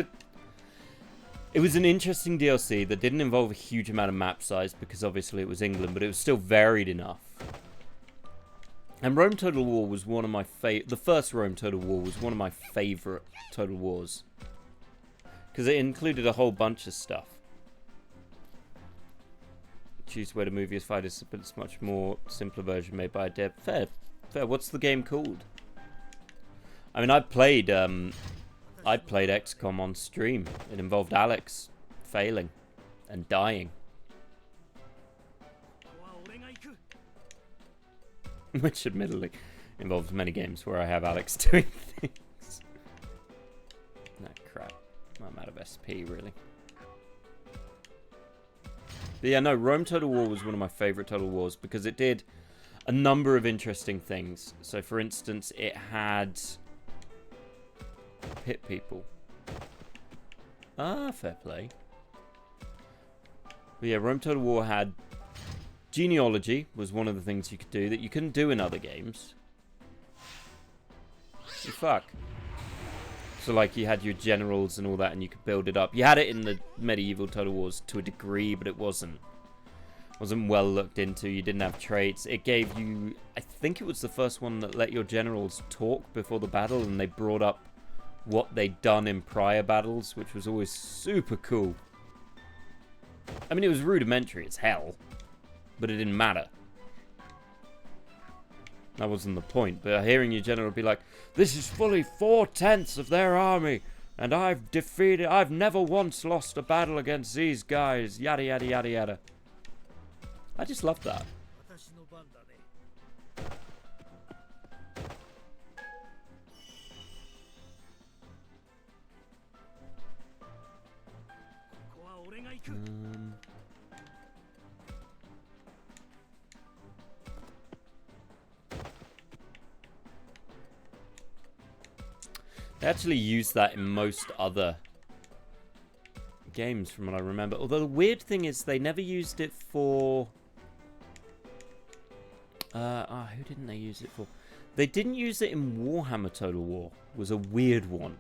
an interesting DLC that didn't involve a huge amount of map size because obviously it was England, but it was still varied enough. And Rome Total War was one of my the first Rome Total War was one of my favorite Total Wars because it included a whole bunch of stuff. Choose where the movie is fighted, but it's much more simpler version made by a dev. Fair. What's the game called? I mean, I played XCOM on stream. It involved Alex failing and dying. Which admittedly involves many games where I have Alex doing things. No, crap. I'm out of SP, really. But yeah, no, Rome Total War was one of my favourite Total Wars because it did a number of interesting things. So, for instance, it had pit people. Ah, fair play. But yeah, Rome Total War had genealogy was one of the things you could do that you couldn't do in other games. You fuck. So like you had your generals and all that and you could build it up. You had it in the medieval Total Wars to a degree, but it wasn't well looked into. You didn't have traits. It gave you, I think it was the first one that let your generals talk before the battle and they brought up what they'd done in prior battles, which was always super cool. I mean, it was rudimentary as hell, but it didn't matter. That wasn't the point. But hearing your general be like, "This is fully 4/10 of their army, and I've never once lost a battle against these guys, yada yada yada yada." I just loved that. They actually use that in most other games from what I remember. Although the weird thing is they never used it for... who didn't they use it for? They didn't use it in Warhammer Total War. Was a weird one.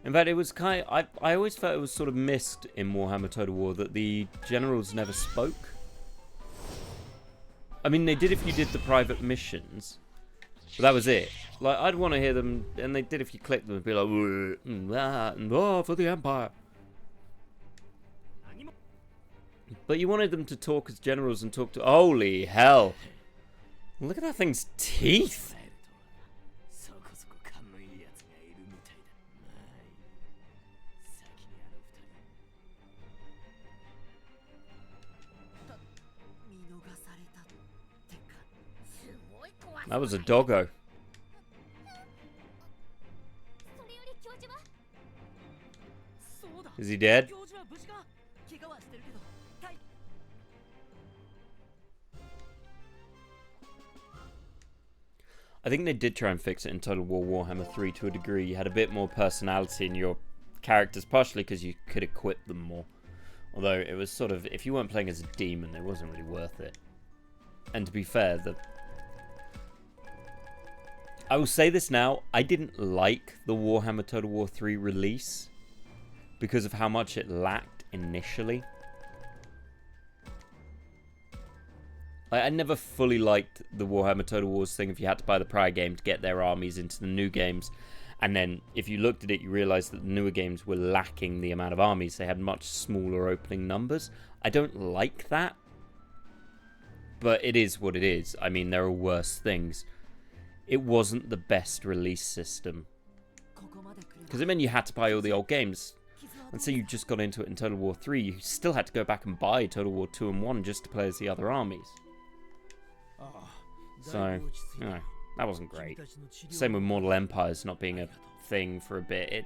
In fact, it was kind of... I always felt it was sort of missed in Warhammer Total War that the generals never spoke. I mean, they did if you did the private missions, but that was it. Like, I'd want to hear them, and they did if you clicked them, and be like, for the Empire. But you wanted them to talk as generals and talk to... Holy hell. Look at that thing's teeth. That was a doggo. Is he dead? I think they did try and fix it in Total War Warhammer 3 to a degree. You had a bit more personality in your characters, partially because you could equip them more. Although it was sort of, if you weren't playing as a demon, it wasn't really worth it. And to be fair, I will say this now, I didn't like the Warhammer Total War 3 release because of how much it lacked initially. I never fully liked the Warhammer Total Wars thing if you had to buy the prior game to get their armies into the new games. And then if you looked at it, you realised that the newer games were lacking the amount of armies. They had much smaller opening numbers. I don't like that. But it is what it is. I mean, there are worse things. It wasn't the best release system. Because it meant you had to buy all the old games. And so you just got into it in Total War 3. You still had to go back and buy Total War 2 and 1 just to play as the other armies. So, you know, that wasn't great. Same with Mortal Empires not being a thing for a bit.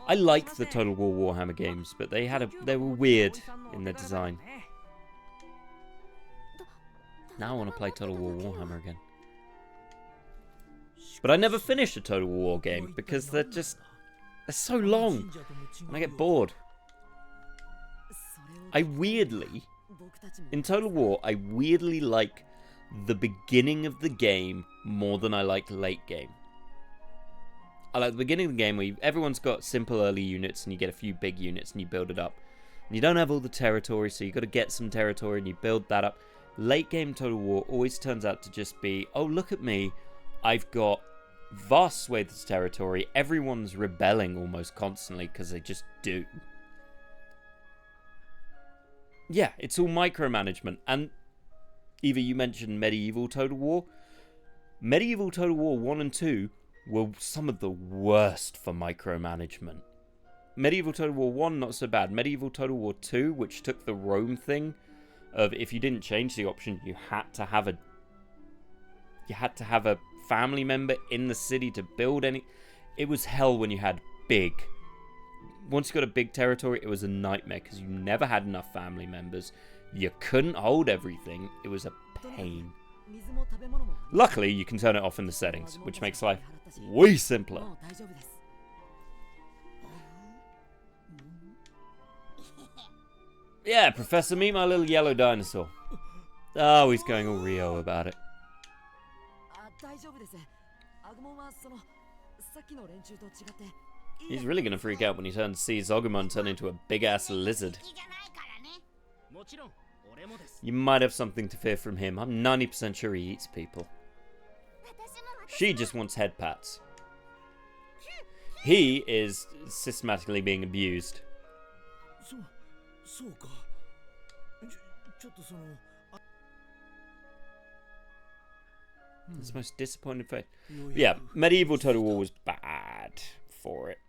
I like the Total War Warhammer games, but they were weird in their design. Now I want to play Total War Warhammer again. But I never finish a Total War game because they're so long and I get bored. In Total War, I weirdly like the beginning of the game more than I like late game. I like the beginning of the game where everyone's got simple early units and you get a few big units and you build it up. And you don't have all the territory, so you've got to get some territory and you build that up. Late game Total War always turns out to just be, oh, look at me, I've got vast swathes of territory, everyone's rebelling almost constantly because they just do. Yeah, it's all micromanagement. And Eva, you mentioned Medieval Total War. Medieval Total War 1 and 2 were some of the worst for micromanagement. Medieval Total War 1, not so bad. Medieval Total War 2, which took the Rome thing of if you didn't change the option, you had to have a family member in the city to build any. It was hell when you had big. Once you got a big territory, it was a nightmare because you never had enough family members. You couldn't hold everything. It was a pain. Luckily, you can turn it off in the settings, which makes life way simpler. Yeah, Professor, meet my little yellow dinosaur. Oh, he's going all Rio about it. He's really gonna freak out when he sees Agumon turn into a big-ass lizard. You might have something to fear from him. I'm 90% sure he eats people. She just wants head pats. He is systematically being abused. It's the most disappointing fate. Yeah, Medieval Total War was bad for it.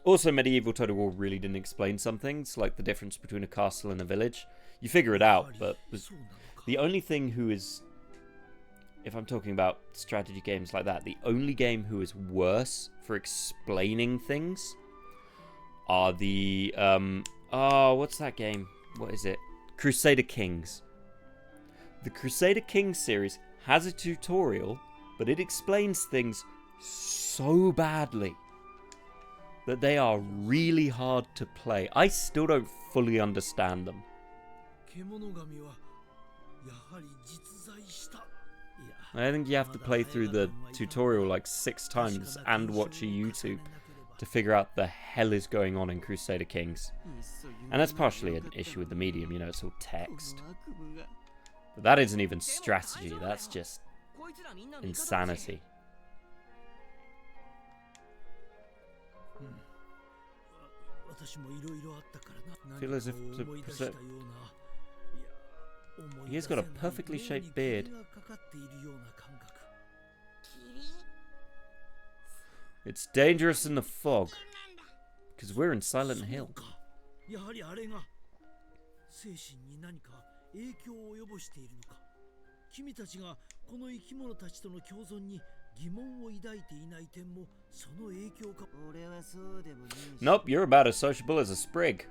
Also, Medieval Total War really didn't explain some things, like the difference between a castle and a village. You figure it out, but the only thing who is, if I'm talking about strategy games like that, the only game who is worse for explaining things are the, what's that game? What is it? Crusader Kings. The Crusader Kings series has a tutorial, but it explains things so badly that they are really hard to play. I still don't fully understand them. I think you have to play through the tutorial like 6 times and watch a YouTube to figure out the hell is going on in Crusader Kings. And that's partially an issue with the medium, you know, it's all text. But that isn't even strategy, that's just insanity. I feel as if he's got a perfectly shaped beard. It's dangerous in the fog because we're in Silent Hill. Nope, you're about as sociable as a sprig.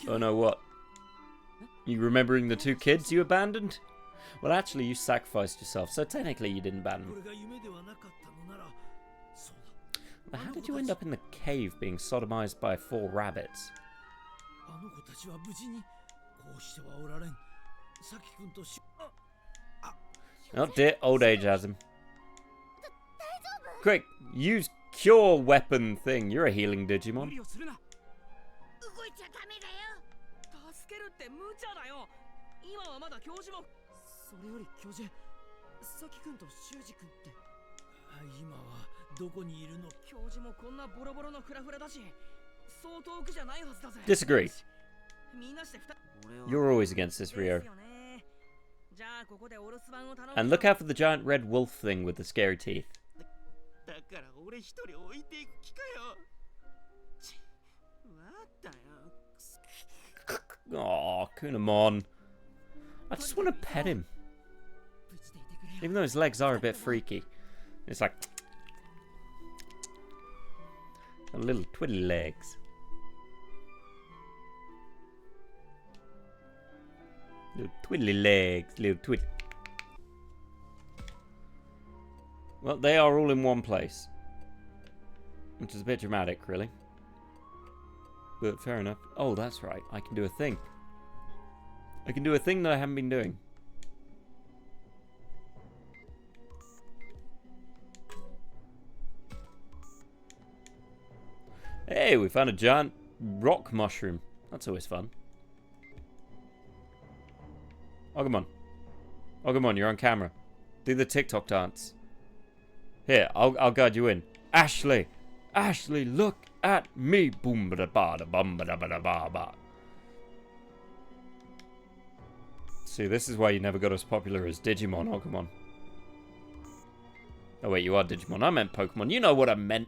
Oh no, what? You remembering the 2 kids you abandoned? Well, actually, you sacrificed yourself, so technically you didn't abandon them. But how did you end up in the cave being sodomized by 4 rabbits? Oh dear, old age has him. Quick, use cure weapon thing. You're a healing Digimon. Disagree. You're always against this, Rio. And look out for the giant red wolf thing with the scary teeth. Aw, Kunamon. I just want to pet him. Even though his legs are a bit freaky. It's like... little twiddly legs. Little twiddly legs. Little twid... Well, they are all in one place. Which is a bit dramatic, really. But fair enough. Oh, that's right. I can do a thing. I can do a thing that I haven't been doing. Hey, we found a giant rock mushroom. That's always fun. Agumon. Agumon, you're on camera. Do the TikTok dance. Here, I'll guide you in. Ashley! Ashley, look at me! Boom ba da ba da bum ba da ba da ba ba. See, this is why you never got as popular as Digimon, Agumon. Oh wait, you are Digimon. I meant Pokemon. You know what I meant.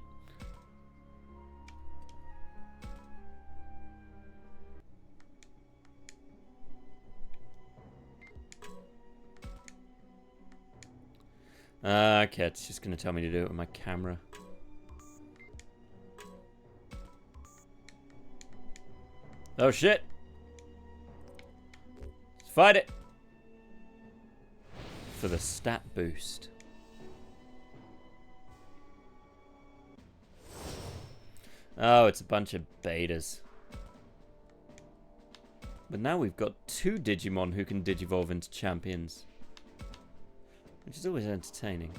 Okay, it's just going to tell me to do it with my camera. Oh shit! Let's fight it! For the stat boost. Oh, it's a bunch of betas. But now we've got 2 Digimon who can digivolve into champions. Which is always entertaining.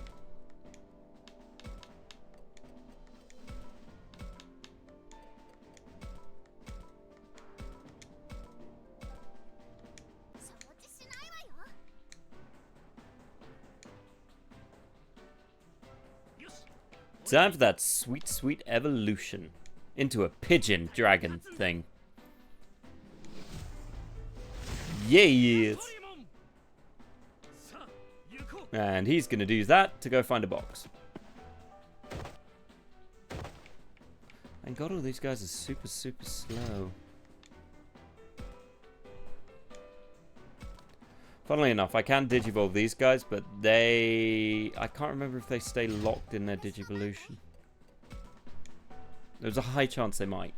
Time for that sweet, sweet evolution into a pigeon dragon thing. Yes! And he's going to use that to go find a box. Thank God all these guys are super, super slow. Funnily enough, I can digivolve these guys, but they... I can't remember if they stay locked in their digivolution. There's a high chance they might.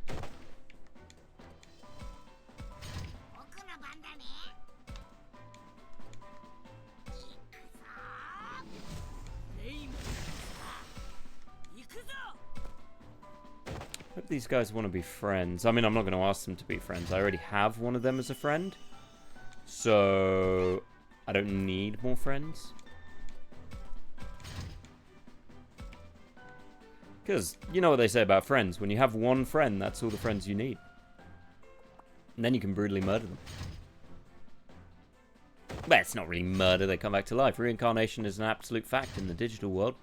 Hope these guys want to be friends. I mean, I'm not going to ask them to be friends. I already have one of them as a friend. So, I don't need more friends. Because, you know what they say about friends. When you have one friend, that's all the friends you need. And then you can brutally murder them. Well, it's not really murder. They come back to life. Reincarnation is an absolute fact in the digital world.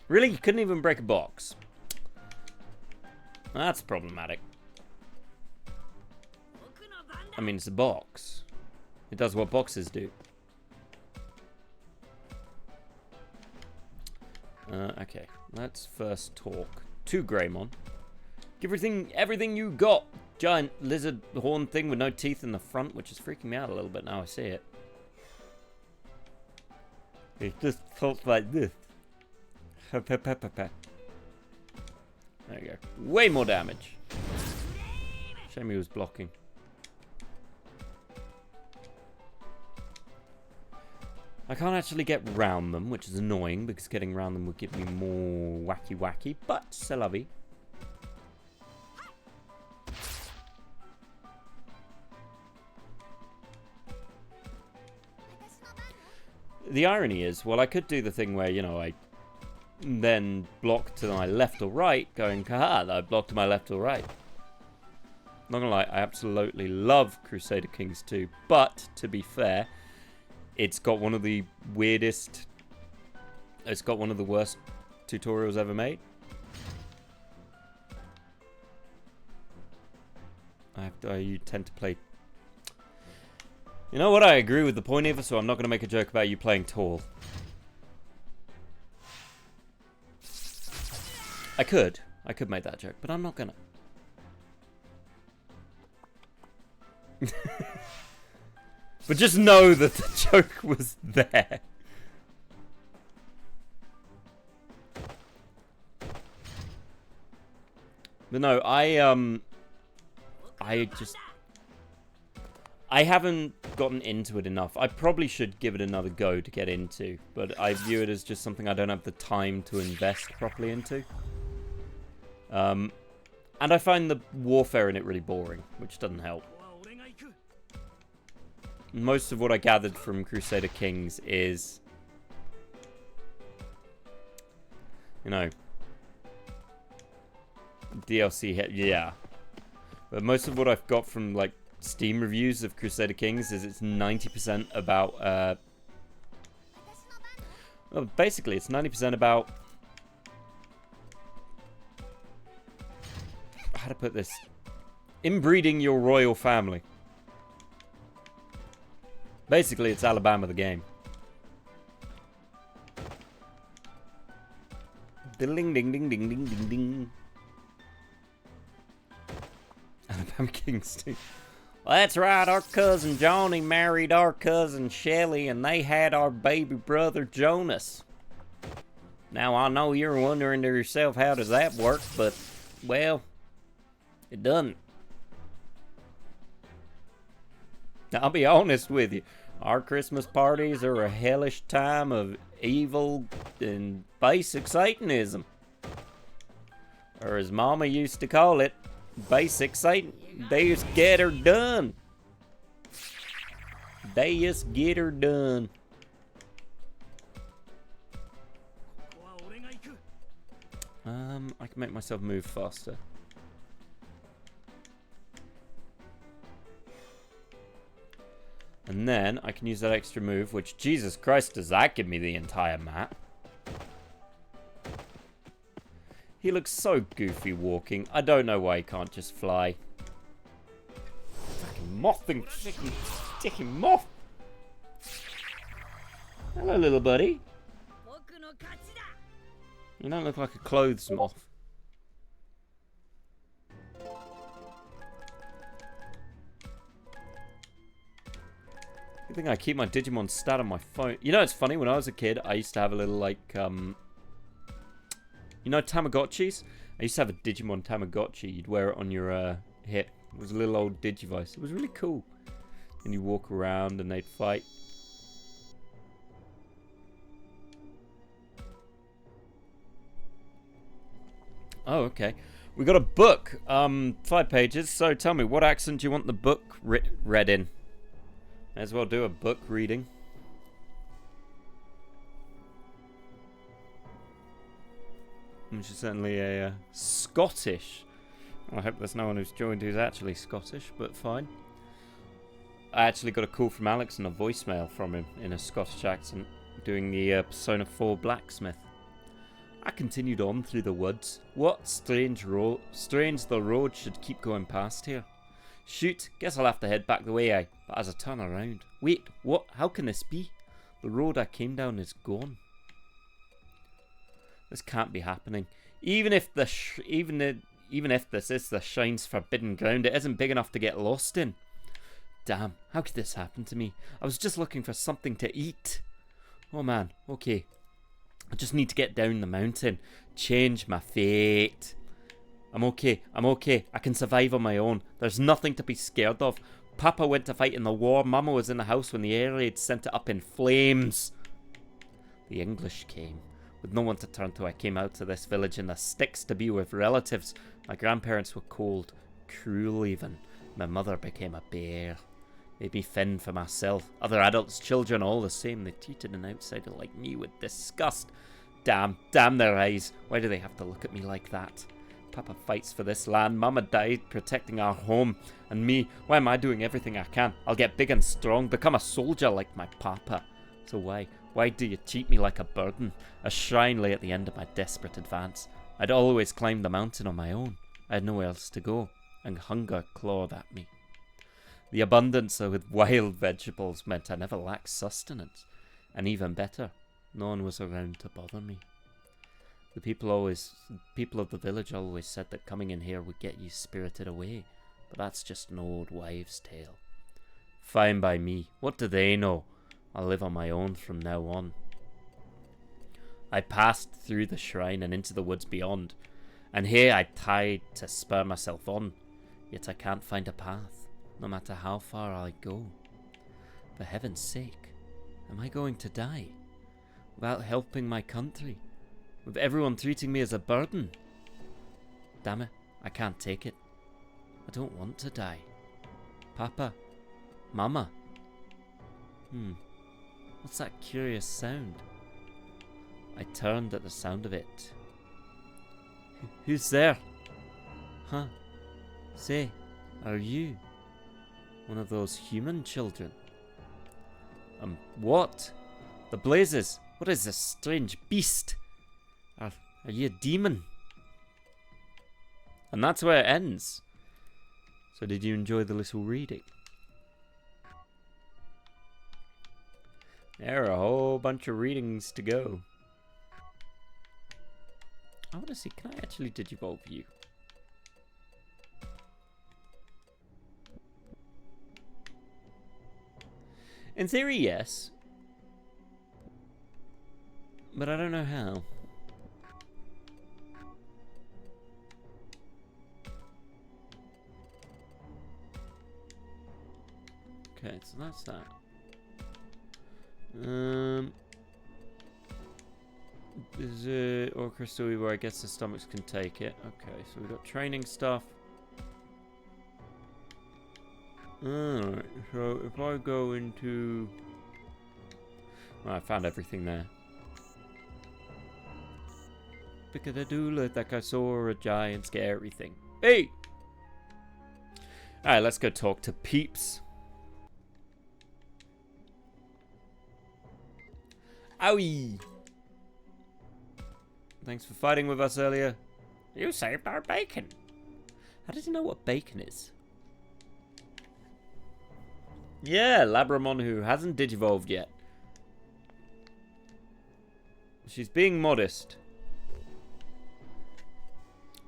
Really? You couldn't even break a box? That's problematic. I mean, it's a box. It does what boxes do. Okay, let's first talk to Greymon. Give everything you got. Giant lizard horn thing with no teeth in the front, which is freaking me out a little bit now I see it. It just talks like this. There you go. Way more damage. Shame he was blocking. I can't actually get round them, which is annoying because getting round them would give me more wacky, but c'est la vie. The irony is, well, I could do the thing where, you know, I then block to my left or right, going, haha, I blocked to my left or right. Not gonna lie, I absolutely love Crusader Kings 2, but to be fair, it's got one of the weirdest, it's got one of the worst tutorials ever made. You tend to play You know what? I agree with the point of it, so I'm not going to make a joke about you playing tall. I could make that joke, but I'm not gonna. But just know that the joke was there. But no, I haven't gotten into it enough. I probably should give it another go to get into, but I view it as just something I don't have the time to invest properly into. And I find the warfare in it really boring, which doesn't help. Most of what I gathered from Crusader Kings is, you know, DLC, yeah. But most of what I've got from, like, Steam reviews of Crusader Kings is it's 90% about, well, basically it's 90% about, how to put this, inbreeding your royal family. Basically, it's Alabama the game. Ding ding ding ding ding ding ding. Alabama Kings too. Well, that's right, our cousin Johnny married our cousin Shelly, and they had our baby brother Jonas. Now, I know you're wondering to yourself, how does that work? But, well, it doesn't. I'll be honest with you. Our Christmas parties are a hellish time of evil and basic Satanism. Or as Mama used to call it, basic Satan. They just get her done. They just get her done. I can make myself move faster. And then I can use that extra move, which, Jesus Christ, does that give me the entire map? He looks so goofy walking. I don't know why he can't just fly. Fucking mothing, sticking moth. Hello, little buddy. You don't look like a clothes moth. Good thing I keep my Digimon stat on my phone. You know, it's funny, when I was a kid, I used to have a little, like, you know Tamagotchis? I used to have a Digimon Tamagotchi. You'd wear it on your hip. It was a little old Digivice. It was really cool. And you walk around and they'd fight. Oh, okay. We got a book. 5 pages. So tell me, what accent do you want the book read in? May as well do a book reading. Which is certainly a Scottish. Well, I hope there's no one who's joined who's actually Scottish, but fine. I actually got a call from Alex and a voicemail from him in a Scottish accent, doing the Persona 4 blacksmith. I continued on through the woods. What strange the road should keep going past here. Shoot, guess I'll have to head back the way but as I turn around. Wait, what? How can this be? The road I came down is gone. This can't be happening. Even if this is the Shine's forbidden ground, it isn't big enough to get lost in. Damn, how could this happen to me? I was just looking for something to eat. Oh man, okay. I just need to get down the mountain. Change my fate. I'm okay. I can survive on my own. There's nothing to be scared of. Papa went to fight in the war. Mama was in the house when the air raid sent it up in flames. The English came. With no one to turn to, I came out to this village in the sticks to be with relatives. My grandparents were cold, cruel even. My mother became a bear. Made me fend for myself. Other adults, children, all the same. They treated an outsider like me with disgust. Damn their eyes. Why do they have to look at me like that? Papa fights for this land. Mama died protecting our home. And me, why am I doing everything I can? I'll get big and strong, become a soldier like my papa. So why do you treat me like a burden? A shrine lay at the end of my desperate advance. I'd always climbed the mountain on my own. I had nowhere else to go, and hunger clawed at me. The abundance with wild vegetables meant I never lacked sustenance. And even better, no one was around to bother me. The people of the village always said that coming in here would get you spirited away, but that's just an old wives' tale. Fine by me. What do they know? I'll live on my own from now on. I passed through the shrine and into the woods beyond, and here I tried to spur myself on, yet I can't find a path, no matter how far I go. For heaven's sake, am I going to die? Without helping my country? With everyone treating me as a burden? Damn it, I can't take it. I don't want to die. Papa? Mama? What's that curious sound? I turned at the sound of it. Who's there? Huh? Say, are you one of those human children? What? The blazes! What is this strange beast? Are you a demon? And that's where it ends. So did you enjoy the little reading? There are a whole bunch of readings to go. I want to see, can I actually digivolve you? In theory, yes. But I don't know how. Okay, so that's that. There's a Orca story where I guess the stomachs can take it. Okay, so we've got training stuff. Alright, so if I go into... Well, I found everything there. Pick-a-da-doo, like I saw a giant scary thing. Hey! Alright, let's go talk to Peeps. Owie! Thanks for fighting with us earlier. You saved our bacon. How did you know what bacon is? Yeah, Labramon who hasn't digivolved yet. She's being modest.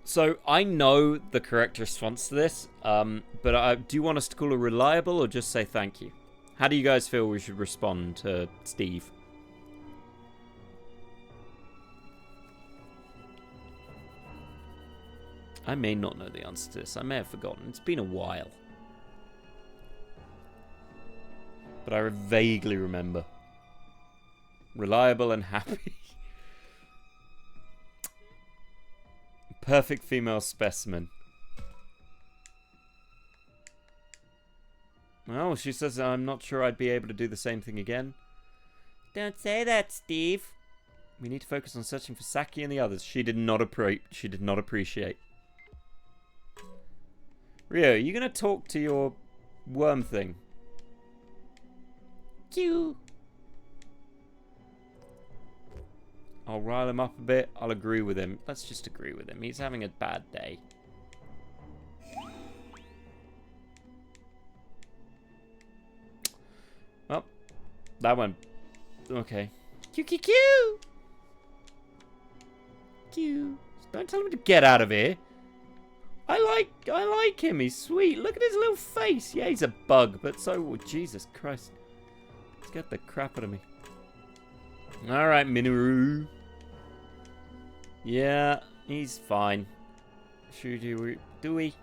So, I know the correct response to this, but do you want us to call her reliable or just say thank you? How do you guys feel we should respond to Steve? I may not know the answer to this. I may have forgotten. It's been a while. But I vaguely remember. Reliable and happy. Perfect female specimen. Well, she says I'm not sure I'd be able to do the same thing again. Don't say that, Steve. We need to focus on searching for Saki and the others. She did not appreciate. Rio, are you going to talk to your worm thing? Q. I'll rile him up a bit. I'll agree with him. Let's just agree with him. He's having a bad day. Well, that went... Okay. Q, Q, Q! Q. Don't tell him to get out of here. I like him. He's sweet. Look at his little face. Yeah, he's a bug, but so... Oh, Jesus Christ. Scared the crap out of me. Alright, Minoru. Yeah, he's fine. Do we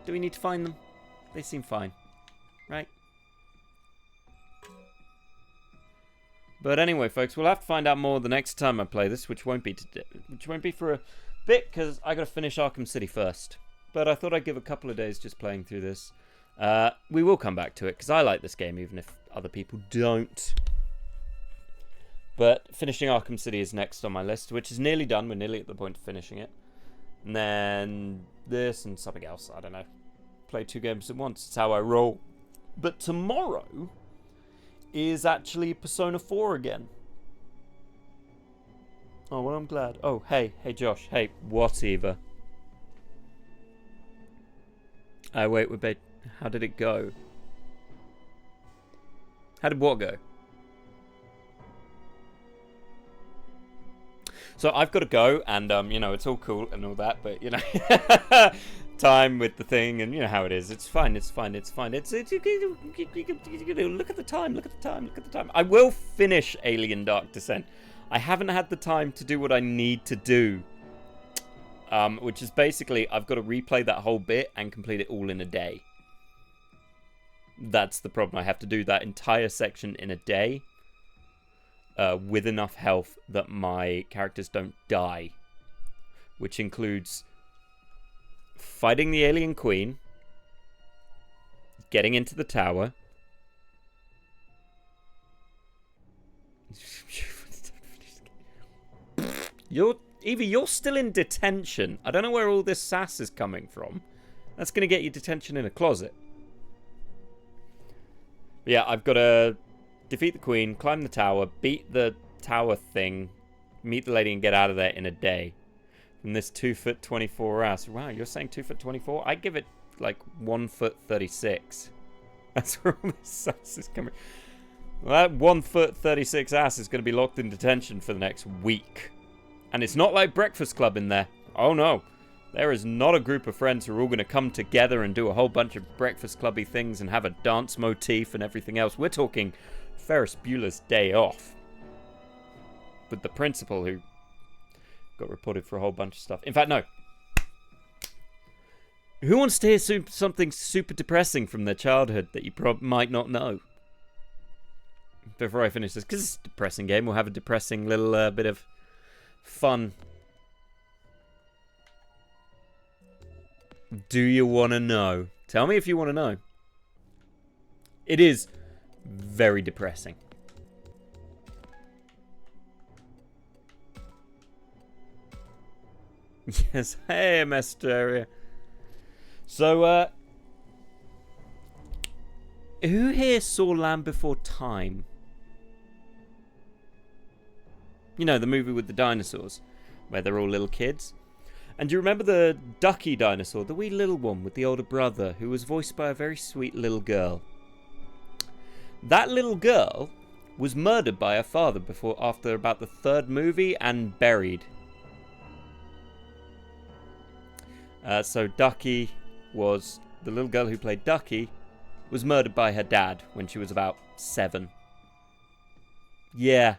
need to find them? They seem fine. Right? But anyway, folks, we'll have to find out more the next time I play this, which won't be for a bit, because I gotta finish Arkham City first. But I thought I'd give a couple of days just playing through this. We will come back to it, because I like this game, even if other people don't. But finishing Arkham City is next on my list, which is nearly done. We're nearly at the point of finishing it. And then this and something else. I don't know. Play 2 games at once. It's how I roll. But tomorrow is actually Persona 4 again. Oh, well, I'm glad. Oh, hey Josh. Hey, whatever. Wait, we're How did it go? How did what go? So I've got to go, and you know, it's all cool and all that, but you know, time with the thing, and you know how it is. It's fine. It's fine. It's fine. It's look at the time. Look at the time. Look at the time. I will finish Alien Dark Descent. I haven't had the time to do what I need to do, which is basically I've got to replay that whole bit and complete it all in a day. That's the problem. I have to do that entire section in a day. With enough health that my characters don't die. Which includes fighting the alien queen, getting into the tower, you're still in detention. I don't know where all this sass is coming from. That's going to get you detention in a closet. But yeah, I've got to defeat the queen, climb the tower, beat the tower thing, meet the lady, and get out of there in a day. From this 2'24" ass. Wow, you're saying 2'24"? I'd give it like 1'36". That's where all this sass is coming. Well, that 1'36" ass is going to be locked in detention for the next week. And it's not like Breakfast Club in there. Oh no. There is not a group of friends who are all going to come together and do a whole bunch of Breakfast Clubby things and have a dance motif and everything else. We're talking Ferris Bueller's Day Off. With the principal who got reported for a whole bunch of stuff. In fact, no. Who wants to hear something super depressing from their childhood that you might not know? Before I finish this, because it's a depressing game, we'll have a depressing little bit of fun. Do you want to know? Tell me if you want to know. It is very depressing. Yes, hey, Masteria. So, who here saw Land Before Time? You know, the movie with the dinosaurs, where they're all little kids. And do you remember the ducky dinosaur, the wee little one with the older brother, who was voiced by a very sweet little girl? That little girl was murdered by her father after about the third movie and buried. So Ducky was, the little girl who played Ducky, was murdered by her dad when she was about 7. Yeah.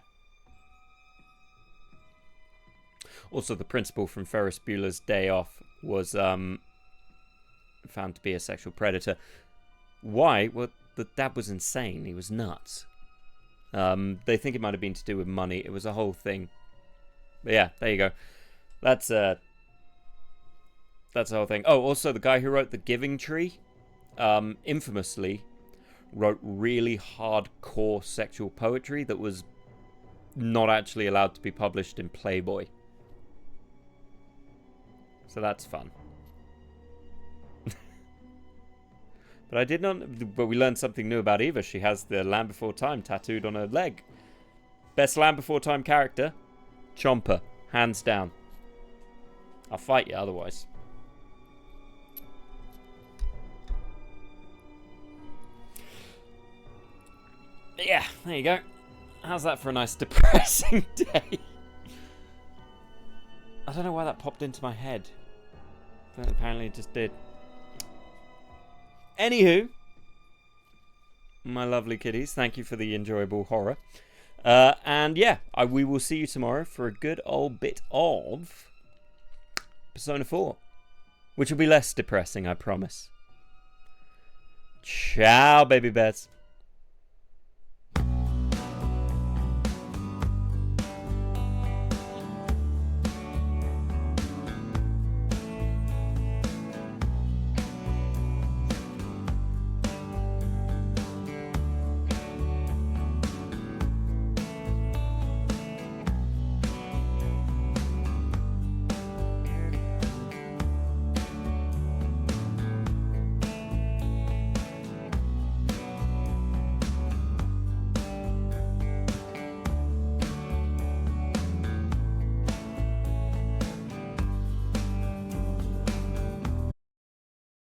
Also, the principal from Ferris Bueller's Day Off was found to be a sexual predator. Why? Well, the dad was insane. He was nuts. They think it might have been to do with money. It was a whole thing. But yeah, there you go. That's the whole thing. Oh, also, the guy who wrote The Giving Tree, infamously, wrote really hardcore sexual poetry that was not actually allowed to be published in Playboy. So that's fun. But I did not... But we learned something new about Eva. She has the Land Before Time tattooed on her leg. Best Land Before Time character? Chomper. Hands down. I'll fight you otherwise. But yeah, there you go. How's that for a nice depressing day? I don't know why that popped into my head. But apparently it just did. Anywho, my lovely kiddies, thank you for the enjoyable horror. And yeah, we will see you tomorrow for a good old bit of Persona 4. Which will be less depressing, I promise. Ciao, baby bears.